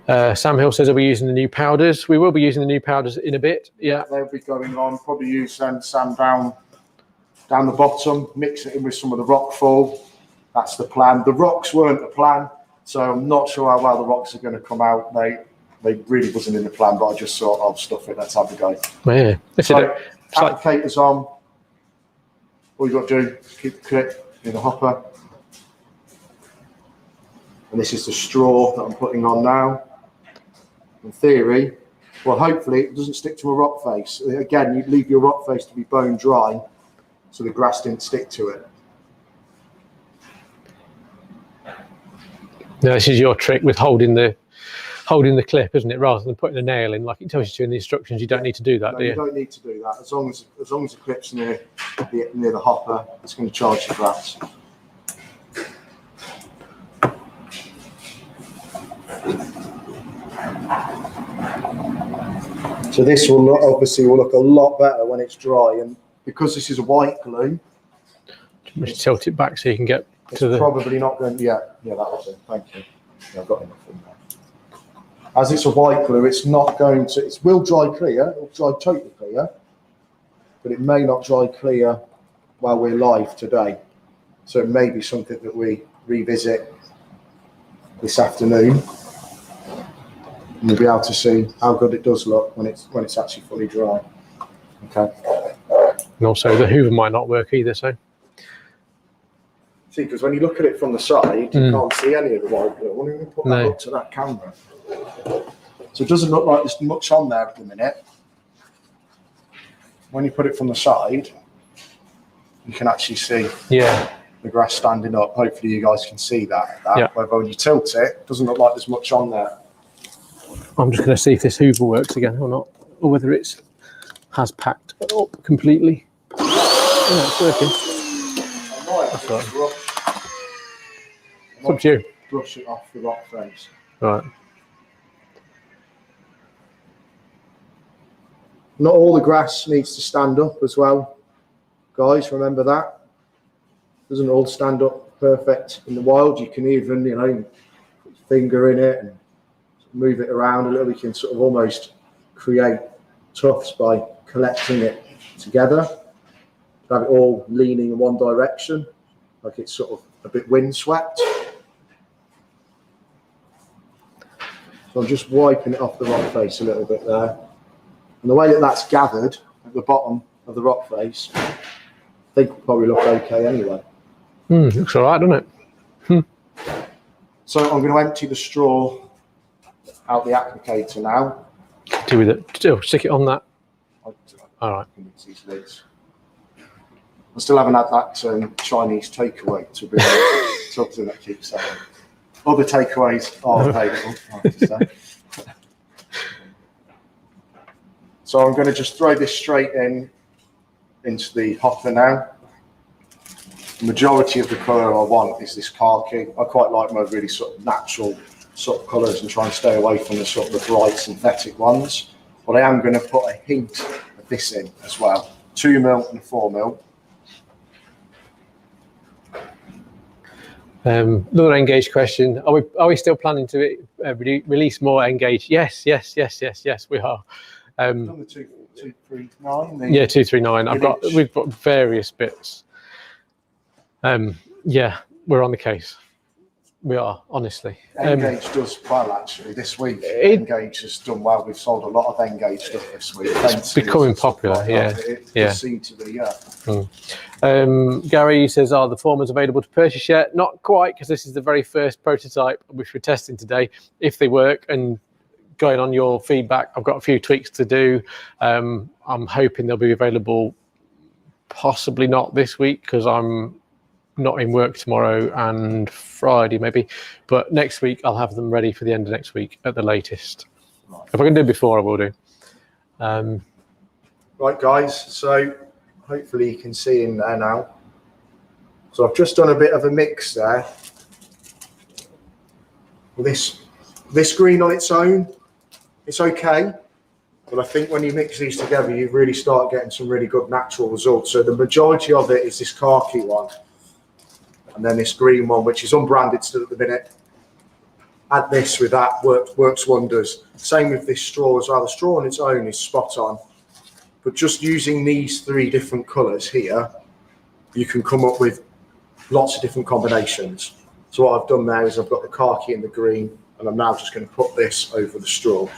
Sam Hill says, "Are we using the new powders?" We will be using the new powders in a bit. Yeah, they'll be going on. Probably use sand down the bottom, mix it in with some of the rock fall. That's the plan. The rocks weren't the plan, so I'm not sure how well the rocks are going to come out. They really wasn't in the plan, but I just thought, I'll stuff it. Let's have a go. Yeah. So applicator's on. All you've got to do is keep the clip in the hopper. And this is the straw that I'm putting on now. In theory, well, hopefully it doesn't stick to a rock face. Again, you leave your rock face to be bone dry so the grass didn't stick to it. Now, this is your trick with holding the clip, isn't it? Rather than putting a nail in, like it tells you to in the instructions. You don't need to do that, no, do you? You don't need to do that. As long as the clip's near the hopper, it's going to charge the grass. So this will obviously look a lot better when it's dry, and because this is a white glue, Just tilt it back so you can get it's to the. probably not going. Yeah, that'll do. Thank you. Yeah, I've got enough in there. As it's a white glue, it's not going to. It will dry clear. It will dry totally clear, but it may not dry clear while we're live today. So it may be something that we revisit this afternoon, and we'll be able to see how good it does look when it's actually fully dry. Okay. And also the Hoover might not work either. So. See, because when you look at it from the side, you can't see any of the white glue. I wonder if we can put that up to that camera. So it doesn't look like there's much on there at the minute. When you put it from the side, you can actually see the grass standing up. Hopefully you guys can see that. Whether when you tilt it, it doesn't look like there's much on there. I'm just going to see if this Hoover works again or not, or whether it has packed up completely. Yeah, it's working. That's right. It's up to you. Brush it off the rock face. Right. Not all the grass needs to stand up as well, guys. Remember that. Doesn't all stand up perfect in the wild. You can even, put your finger in it and move it around a little. You can sort of almost create tufts by collecting it together. Have it all leaning in one direction, like it's sort of a bit windswept. So I'm just wiping it off the rock face a little bit there. And the way that that's gathered at the bottom of the rock face, I think will probably look okay anyway. Looks all right, doesn't it? So I'm going to empty the straw out the applicator now. Do with it. Still stick it on that. All right. I still haven't had that Chinese takeaway to be something that keeps saying. Other takeaways are available. I have to say. So I'm going to just throw this straight into the hopper now. The majority of the colour I want is this khaki. I quite like my really sort of natural sort of colours and try and stay away from the sort of the bright synthetic ones. But I am going to put a hint of this in as well. 2mm and 4mm. Another Engage question. Are we still planning to release more Engage? Yes, we are. Done the 239. Yeah, 239. We've got various bits. Yeah, we're on the case. We are, honestly. Engage does well actually this week. Engage has done well. We've sold a lot of Engage stuff this week. It's becoming popular, It does seem to be, Gary says, are the formers available to purchase yet? Not quite, because this is the very first prototype which we're testing today. If they work, and going on your feedback, I've got a few tweaks to do. I'm hoping they'll be available, possibly not this week, because I'm not in work tomorrow and Friday maybe, but next week I'll have them ready for the end of next week at the latest. Right. If I can do it before, I will do. Right, guys, so hopefully you can see in there now. So I've just done a bit of a mix there. This green on its own, it's okay, but I think when you mix these together, you really start getting some really good natural results. So the majority of it is this khaki one, and then this green one, which is unbranded still at the minute. Add this with that, works wonders. Same with this straw as well. The straw on its own is spot on, but just using these three different colours here, you can come up with lots of different combinations. So what I've done there is I've got the khaki and the green, and I'm now just going to put this over the straw.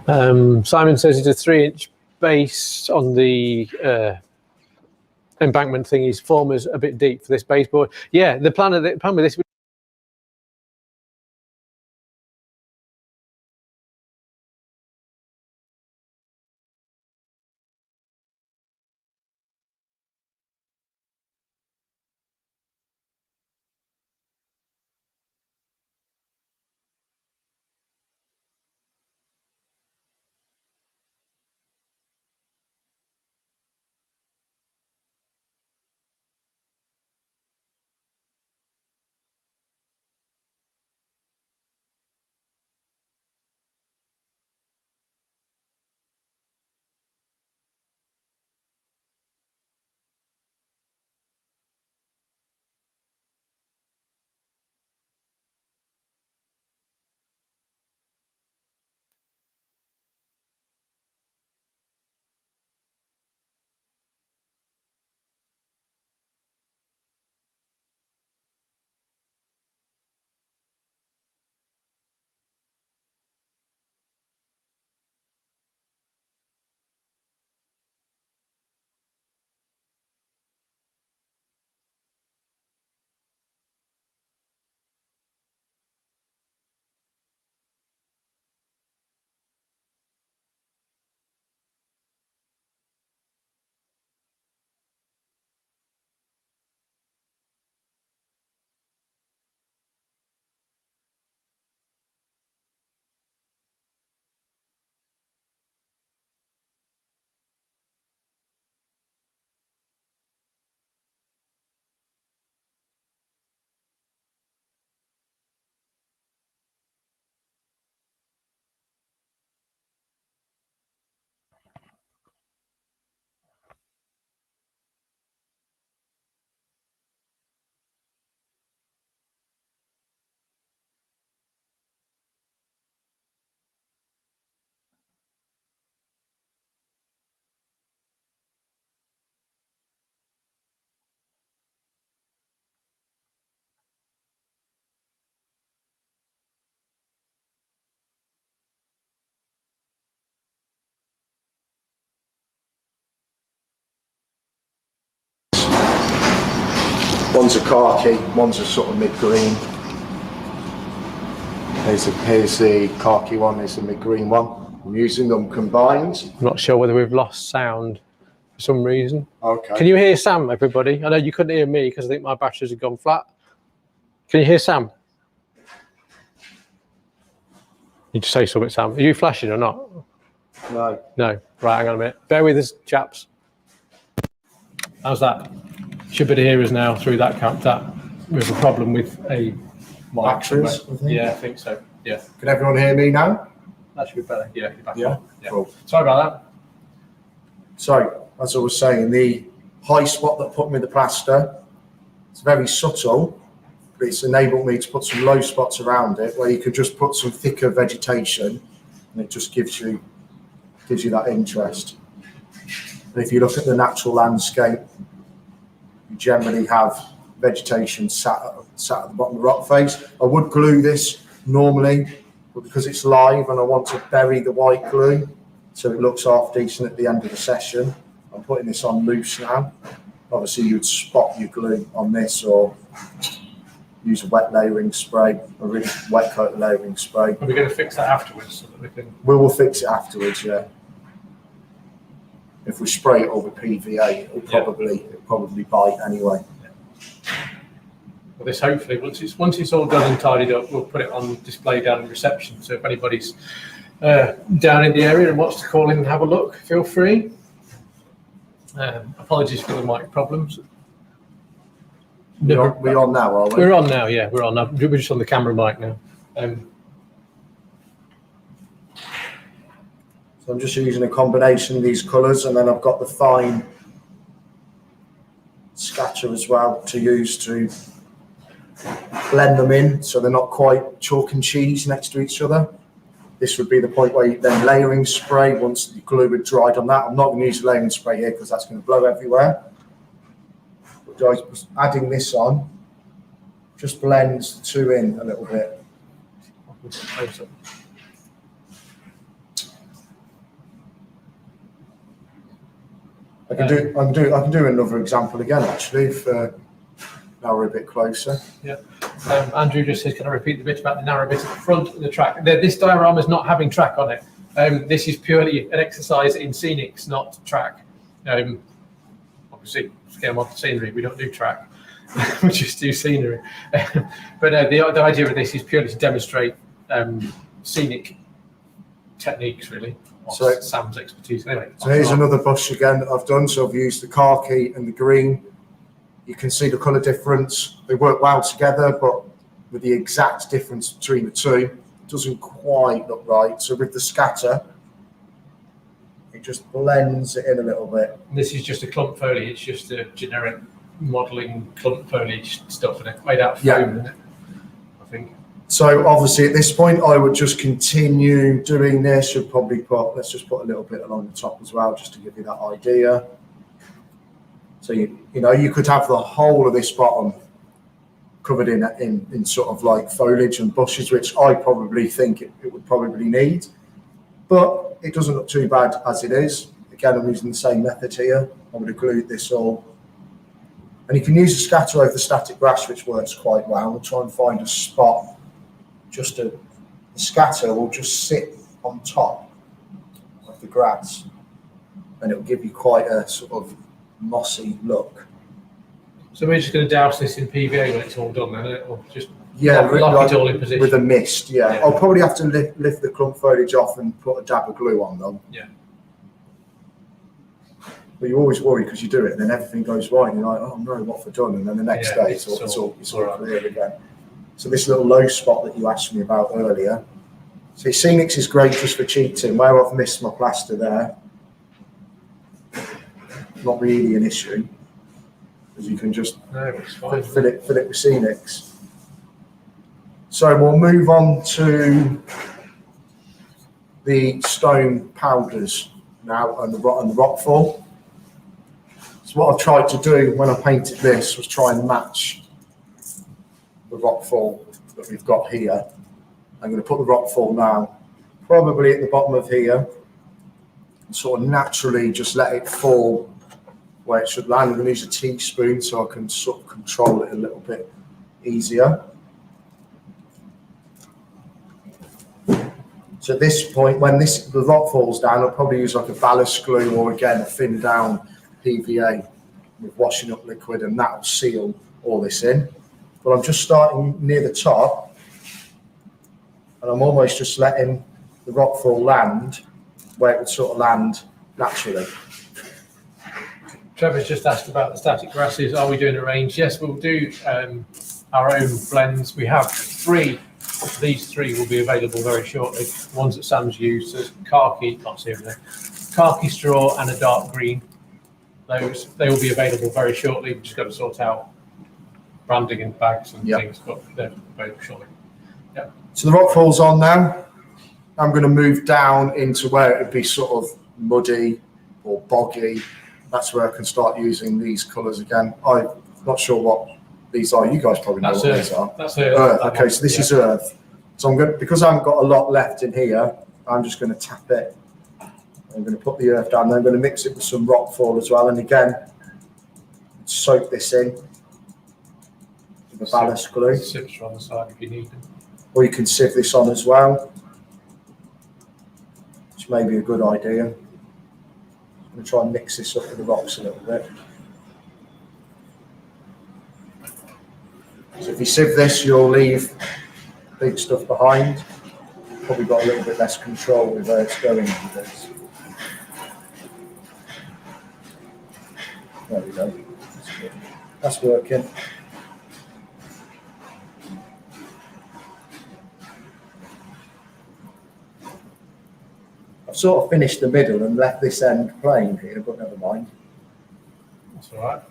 Simon says it's a 3-inch base on the embankment thingies. Formers a bit deep for this baseboard. Yeah, the plan with this. One's a khaki, one's a sort of mid-green. Here's the khaki one, here's the mid-green one. I'm using them combined. I'm not sure whether we've lost sound for some reason. Okay. Can you hear Sam, everybody? I know you couldn't hear me because I think my batteries have gone flat. Can you hear Sam? You just say something, Sam. Are you flashing or not? No. No. Right, hang on a minute. Bear with us, chaps. How's that? Should be able to hear us now through that camp. We have a problem with a mic. Batteries, I think. Yeah, I think so. Yeah. Can everyone hear me now? That should be better. Yeah, you're back Yeah? on. Yeah. Cool. Sorry about that. So, as I was saying, the high spot that put me the plaster, it's very subtle, but it's enabled me to put some low spots around it where you could just put some thicker vegetation and it just gives you that interest. And if you look at the natural landscape, you generally have vegetation sat at the bottom of the rock face. I would glue this normally, but because it's live and I want to bury the white glue so it looks half decent at the end of the session, I'm putting this on loose now. Obviously you'd spot your glue on this or use a wet layering spray, a really wet coat layering spray. Are we going to fix that afterwards so that we can... We will fix it afterwards, yeah. If we spray it over PVA, it'll probably bite anyway. Well, this hopefully, once it's all done and tidied up, we'll put it on display down in reception. So if anybody's down in the area and wants to call in and have a look, feel free. Apologies for the mic problems. We're on now, are we? We're on now, yeah, we're on now. We're just on the camera mic now. So I'm just using a combination of these colours, and then I've got the fine scatter as well to use to blend them in so they're not quite chalk and cheese next to each other. This would be the point where you then layering spray once the glue had dried on that. I'm not going to use a layering spray here because that's going to blow everywhere. But just adding this on just blends the two in a little bit. I can do another example again actually if now we're a bit closer. Yeah. Andrew just says, can I repeat the bit about the narrow bit at the front of the track? This diorama is not having track on it. This is purely an exercise in scenics, not track. Obviously, scale model scenery, we don't do track. We just do scenery. But the idea of this is purely to demonstrate scenic techniques, really. So Sam's expertise. Anyway. So here's another bush again that I've done. So I've used the khaki and the green. You can see the colour difference. They work well together, but with the exact difference between the two, it doesn't quite look right. So with the scatter, it just blends it in a little bit. This is just a clump foliage. It's just a generic modelling clump foliage stuff, and it's made out of foam, isn't it? I think. So obviously at this point, I would just continue doing this. You'd probably let's just put a little bit along the top as well, just to give you that idea. So you know, you could have the whole of this bottom covered in sort of like foliage and bushes, which I probably think it would probably need, but it doesn't look too bad as it is. Again, I'm using the same method here. I'm going to glue this all. And you can use a scatter over the static grass, which works quite well. We'll try and find a spot. The scatter will just sit on top of the grass, and it will give you quite a sort of mossy look. So we're just going to douse this in PVA when it's all done, then, or just lock it all in position? With a mist, yeah. I'll probably have to lift the clump foliage off and put a dab of glue on them. Yeah. But you always worry because you do it and then everything goes right and you're like, oh no, what have I done? And then the next day it's all clear again. So this little low spot that you asked me about earlier. So scenics is great just for cheating. Where I've missed my plaster there, not really an issue, because you can just fill it with scenics. So we'll move on to the stone powders now and the rock fall. So what I've tried to do when I painted this was try and match the rock fall that we've got here. I'm going to put the rock fall now, probably at the bottom of here, and sort of naturally just let it fall where it should land. I'm going to use a teaspoon so I can sort of control it a little bit easier. So at this point, when the rock falls down, I'll probably use like a ballast glue or again a thin down PVA with washing up liquid, and that'll seal all this in. But I'm just starting near the top, and I'm almost just letting the rock fall land where it would sort of land naturally. Trevor's just asked about the static grasses. Are we doing a range? Yes, we'll do our own blends. We have 3. These 3 will be available very shortly. The ones that Sam's used, so khaki, not seeing there, khaki straw and a dark green. They will be available very shortly. We've just got to sort out branding and bags and things, but they're available shortly. Yep. So the rock falls on now. I'm going to move down into where it would be sort of muddy or boggy. That's where I can start using these colours again. I'm not sure what these are. You guys probably know what these are. That's earth. Earth. Okay, so this is earth. So I'm going because I haven't got a lot left in here, I'm just going to tap it. I'm going to put the earth down. Then I'm going to mix it with some rock fall as well. And again, soak this in with a ballast glue. Sieves on the side if you need them. Or you can sieve this on as well, which may be a good idea. I'm going to try and mix this up with the rocks a little bit. So if you sieve this, you'll leave big stuff behind. Probably got a little bit less control with where it's going with this. There we go. That's good. That's working. I've sort of finished the middle and left this end plain here, but never mind. That's all right.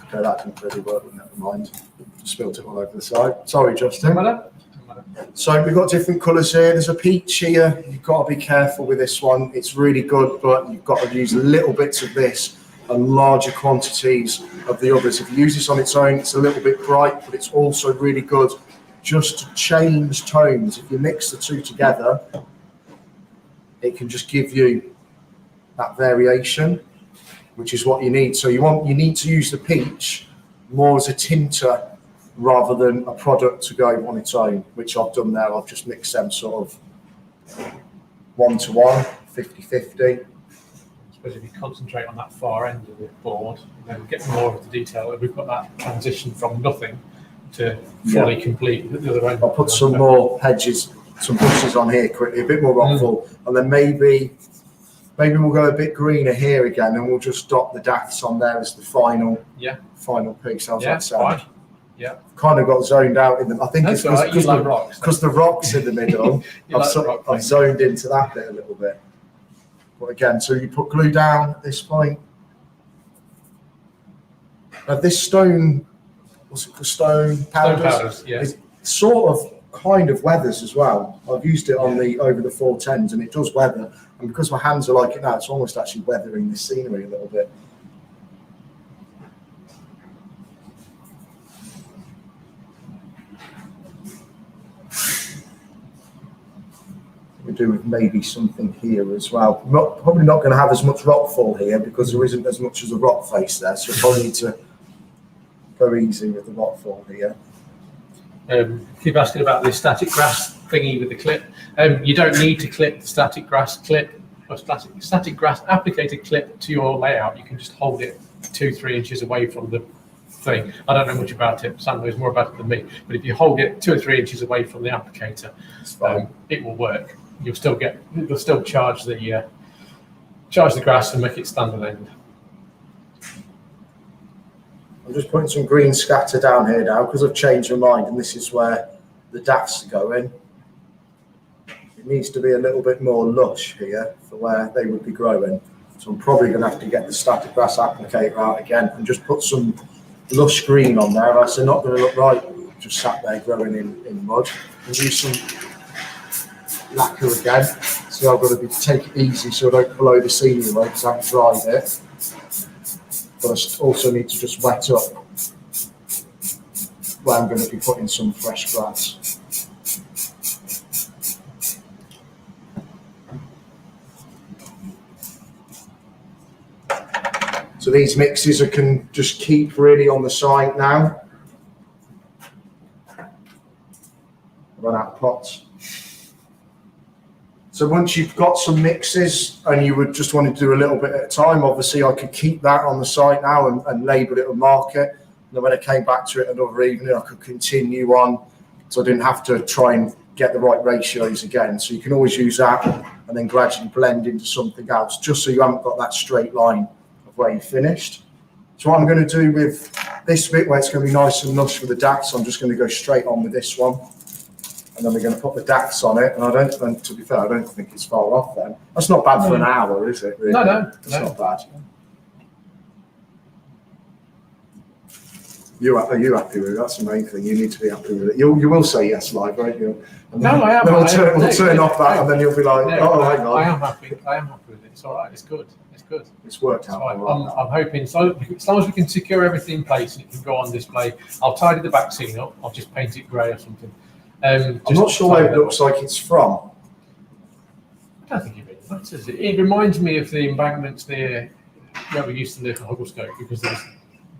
Okay, that didn't really work, but never mind. Spilt it all over the side. Sorry, Justin. So we've got different colours here. There's a peach here. You've got to be careful with this one. It's really good, but you've got to use little bits of this and larger quantities of the others. If you use this on its own, it's a little bit bright, but it's also really good just to change tones. If you mix the 2 together, it can just give you that variation, which is what you need. So you need to use the peach more as a tinter rather than a product to go on its own, which I've done there. I've just mixed them sort of 1-to-1, 50-50. I suppose if you concentrate on that far end of the board, and then get more of the detail, we've got that transition from nothing to fully complete at the other end. I'll put some more hedges, some bushes on here quickly, a bit more rockful, and then maybe we'll go a bit greener here again, and we'll just dot the dafts on there as the final piece. How's that sound? Fine. Yeah. Kind of got zoned out in them. I think it's because the rocks in the middle. I've zoned into that bit a little bit. But again, so you put glue down at this point. Now this stone, what's it called? Stone powders. Yeah. It sort of kind of weathers as well. I've used it on the over the 410s, and it does weather. And because my hands are like it now, it's almost actually weathering the scenery a little bit. We do with maybe something here as well. Probably not going to have as much rock fall here because there isn't as much as a rock face there. So probably need to go easy with the rock fall here. Keep asking about this static grass thingy with the clip. You don't need to clip the static grass clip or static grass applicator clip to your layout. You can just hold it 2-3 inches away from the thing. I don't know much about it. Sam knows more about it than me. But if you hold it 2 or 3 inches away from the applicator, it will work. You'll still charge the grass and make it stand on end. I'm just putting some green scatter down here now because I've changed my mind, and this is where the dafts are going. It needs to be a little bit more lush here for where they would be growing. So I'm probably going to have to get the static grass applicator out again and just put some lush green on there, else they're not going to look right just sat there growing in mud. And use some lacquer again. So I've got to take it easy so I don't blow the scenery away because I haven't dried it. But I also need to just wet up where I'm going to be putting some fresh grass. So these mixes I can just keep really on the site now. Run out of pots. So once you've got some mixes and you would just want to do a little bit at a time, obviously I could keep that on the site now and label it and mark it. And then when I came back to it another evening, I could continue on, so I didn't have to try and get the right ratios again. So you can always use that and then gradually blend into something else, just so you haven't got that straight line of where you finished. So what I'm going to do with this bit, where it's going to be nice and lush with the dacks, I'm just going to go straight on with this one. And then we're going to put the dacks on it. And to be fair, I don't think it's far off then. That's not bad for an hour, is it? Really? No. It's not bad. Are you happy with it? That's the main thing. You need to be happy with it. You will say yes live, won't you? And no, I am. Then we'll turn off that, and then you'll be like, oh, hang on. I am happy with it. It's all right. It's good. It's worked out. I'm hoping, so as long as we can secure everything in place and it can go on display, I'll tidy the back scene up. I'll just paint it grey or something. I'm not sure where it looks like it's from. I don't think it really matters. It reminds me of the embankments near where we used to live in Hogglescote, because there's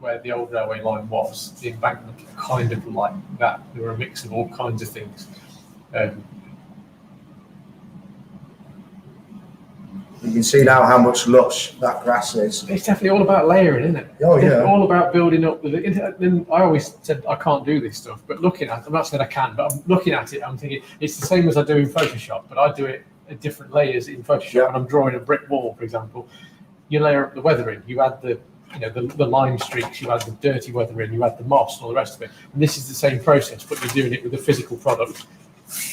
where the old railway line was. The embankment kind of like that. There were a mix of all kinds of things. You can see now how much lush that grass is. It's definitely all about layering, isn't it? Oh, yeah. It's all about building up. And I always said I can't do this stuff, but looking at it, I'm not saying I can, but I'm looking at it, I'm thinking it's the same as I do in Photoshop, but I do it at different layers in Photoshop. Yeah. When I'm drawing a brick wall, for example, you layer up the weathering, you add the line streaks, you add the dirty weathering, you add the moss and all the rest of it. And this is the same process, but you're doing it with a physical product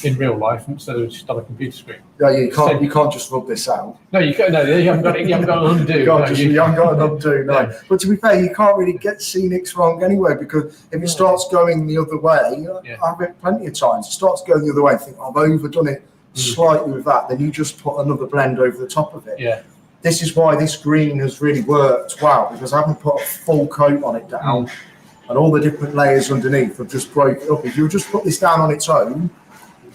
in real life instead of just on a computer screen. Yeah, you can't just rub this out. No, you can't. No, you haven't got an undo. You haven't got an undo. No. But to be fair, you can't really get scenics wrong anyway, because if it starts going the other way, I've had plenty of times. It starts going the other way. I think I've overdone it slightly with that. Then you just put another blend over the top of it. Yeah. This is why this green has really worked well, because I haven't put a full coat on it down, and all the different layers underneath have just broke it up. If you just put this down on its own,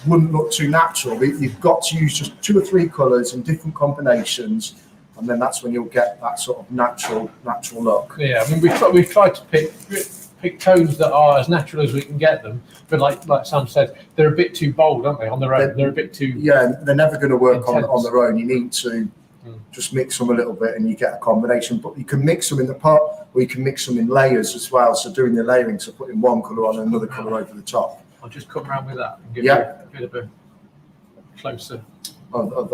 wouldn't look too natural. You've got to use just 2 or 3 colours in different combinations, and then that's when you'll get that sort of natural look. Yeah, I mean we've tried to pick tones that are as natural as we can get them, but like Sam said, they're a bit too bold, aren't they? On their own, they're a bit too. Yeah, they're never going to work on their own. You need to just mix them a little bit, and you get a combination. But you can mix them in the pot, or you can mix them in layers as well. So doing the layering, so putting one colour on and another colour over the top. I'll just come around with that and give you a bit of a closer of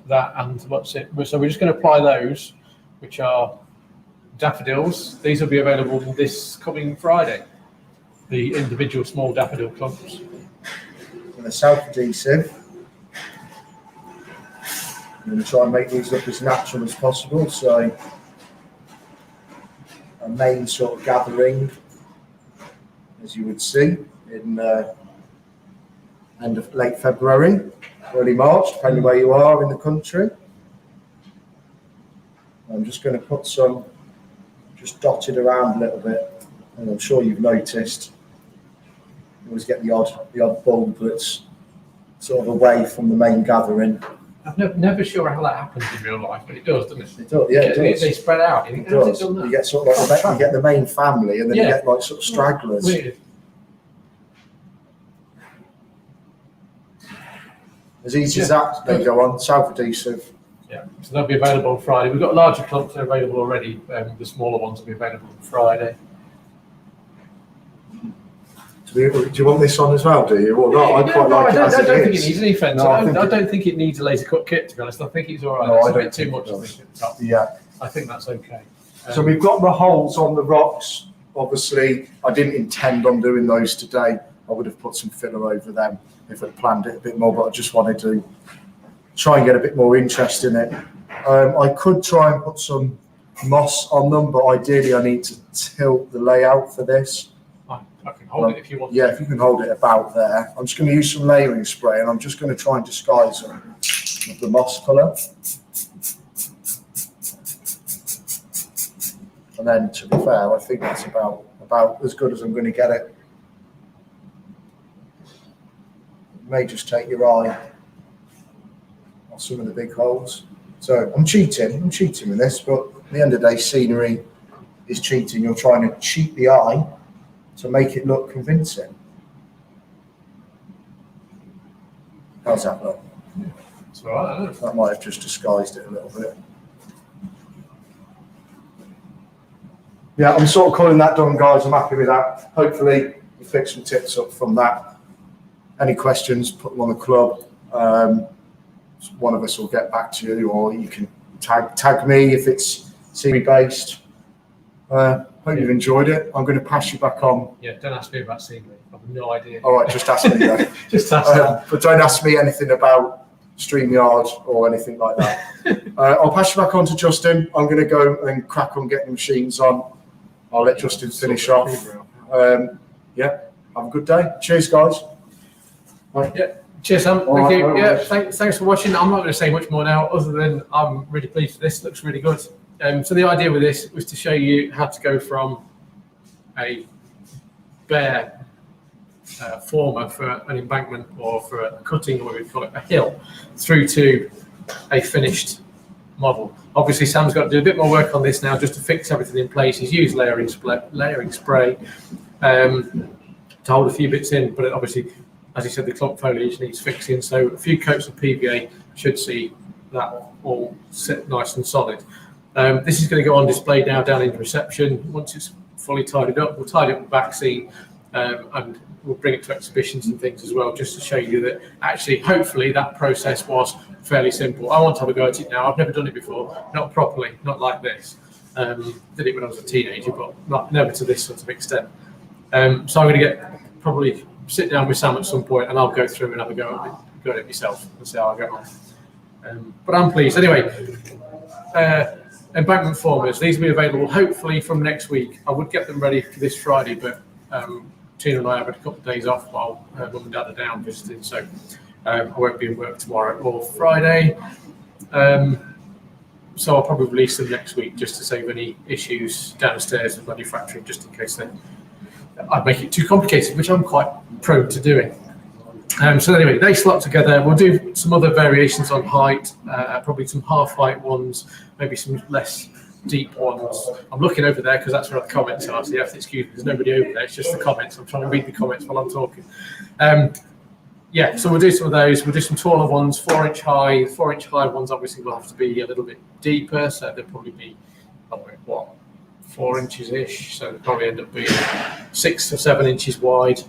that and what's it. So we're just going to apply those, which are daffodils. These will be available this coming Friday. The individual small daffodil clumps. And they're self-adhesive. I'm going to try and make these look as natural as possible. So a main sort of gathering, as you would see, in end of late February, early March, depending where you are in the country. I'm just going to put some just dotted around a little bit, and I'm sure you've noticed you always get the odd bulb that's sort of away from the main gathering. I'm never sure how that happens in real life, but it does, doesn't it? It does, yeah, it does. They spread out. It does. You get sort of like you get the main family, and then you get like sort of stragglers. Weird. As easy as that, they go on, self-adhesive. Yeah, so they'll be available on Friday. We've got larger clumps that are available already. The smaller ones will be available on Friday. Do you want this on as well, do you? Well, no, I quite like it as it is. I don't think it needs any fence. No, I don't think it needs a laser cut kit, to be honest. I think it's all right. No, it's I a don't bit too think much, it I does. think, at the top. Yeah. I think that's okay. So we've got the holes on the rocks. Obviously, I didn't intend on doing those today. I would have put some filler over them if I'd planned it a bit more, but I just wanted to try and get a bit more interest in it. I could try and put some moss on them, but ideally I need to tilt the layout for this. I can hold it if you want. Yeah, if you can hold it about there. I'm just going to use some layering spray, and I'm just going to try and disguise them with the moss colour. And then, to be fair, I think that's about as good as I'm going to get it. You may just take your eye off some of the big holes. So I'm cheating with this, but at the end of the day, scenery is cheating. You're trying to cheat the eye to make it look convincing. How's that look? It's all right, isn't it? That might have just disguised it a little bit. Yeah, I'm sort of calling that done, guys. I'm happy with that. Hopefully, you pick some tips up from that. Any questions, put them on the club. One of us will get back to you, or you can tag me if it's scenery based. Hope you've enjoyed it. I'm going to pass you back on. Yeah, don't ask me about scenery. I have no idea. All right, just ask me then. Just ask them. But don't ask me anything about StreamYard or anything like that. I'll pass you back on to Justin. I'm going to go and crack on getting the machines on. I'll let Justin finish off. Yeah, have a good day. Cheers, guys. Bye. Yeah. Cheers, Sam. All Thank right, you. no Yeah, worries. thanks for watching. I'm not going to say much more now, other than I'm really pleased with this. Looks really good. So the idea with this was to show you how to go from a bare former for an embankment or for a cutting, or we call it a hill, through to a finished model. Obviously, Sam's got to do a bit more work on this now just to fix everything in place. He's used layering spray to hold a few bits in, but obviously, as he said, the clump foliage needs fixing, so a few coats of PVA should see that all sit nice and solid. This is going to go on display now down in reception. Once it's fully tidied up, we'll tidy up the back seat, and we'll bring it to exhibitions and things as well, just to show you that actually, hopefully, that process was fairly simple. I want to have a go at it now. I've never done it before, not properly, not like this. Did it when I was a teenager, but never to this sort of extent. So I'm going to probably sit down with Sam at some point, and I'll go through and have a go at it myself and see how I go on. But I'm pleased. Anyway, Embankment Formers, these will be available hopefully from next week. I would get them ready for this Friday, but Tina and I have had a couple of days off while Mum and Dad are down visiting, so I won't be in work tomorrow or Friday. So I'll probably release them next week just to save any issues downstairs with manufacturing, just in case I'd make it too complicated, which I'm quite prone to doing. So anyway, they slot together. We'll do some other variations on height, probably some half-height ones, maybe some less deep ones. I'm looking over there because that's where the comments are, so you have to excuse me. There's nobody over there, it's just the comments. I'm trying to read the comments while I'm talking. Yeah, so we'll do some of those. We'll do some taller ones, 4-inch high. 4-inch high ones obviously will have to be a little bit deeper, so they'll probably be, what, 4 inches-ish, so they'll probably end up being 6 or 7 inches wide.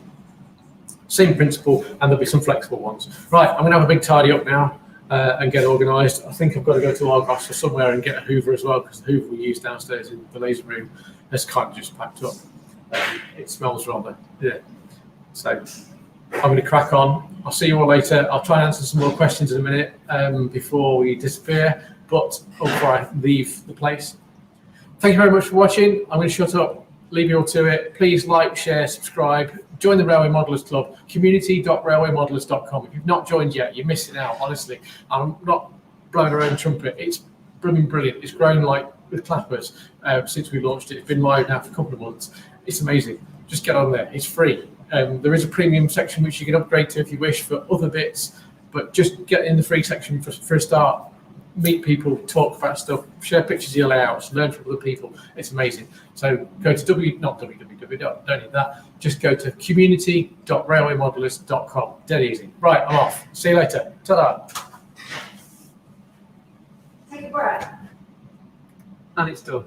Same principle, and there'll be some flexible ones. Right, I'm going to have a big tidy up now and get organised. I think I've got to go to Argos or somewhere and get a Hoover as well, because the Hoover we use downstairs in the laser room has kind of just packed up. It smells rather, yeah. So I'm going to crack on. I'll see you all later. I'll try and answer some more questions in a minute before we disappear, but before I leave the place. Thank you very much for watching. I'm going to shut up, leave you all to it. Please like, share, subscribe. Join the Railway Modelers Club, community.railwaymodelers.com. If you've not joined yet, you're missing out, honestly. I'm not blowing our own trumpet. It's brilliant. It's grown like with clappers since we launched it. It's been live now for a couple of months. It's amazing. Just get on there. It's free. There is a premium section which you can upgrade to if you wish for other bits, but just get in the free section for a start. Meet people, talk about stuff, share pictures of your layouts, learn from other people. It's amazing. So go to don't need that. Just go to community.railwaymodelers.com. Dead easy. Right, I'm off. See you later. Ta-da. Take a breath. And it's done.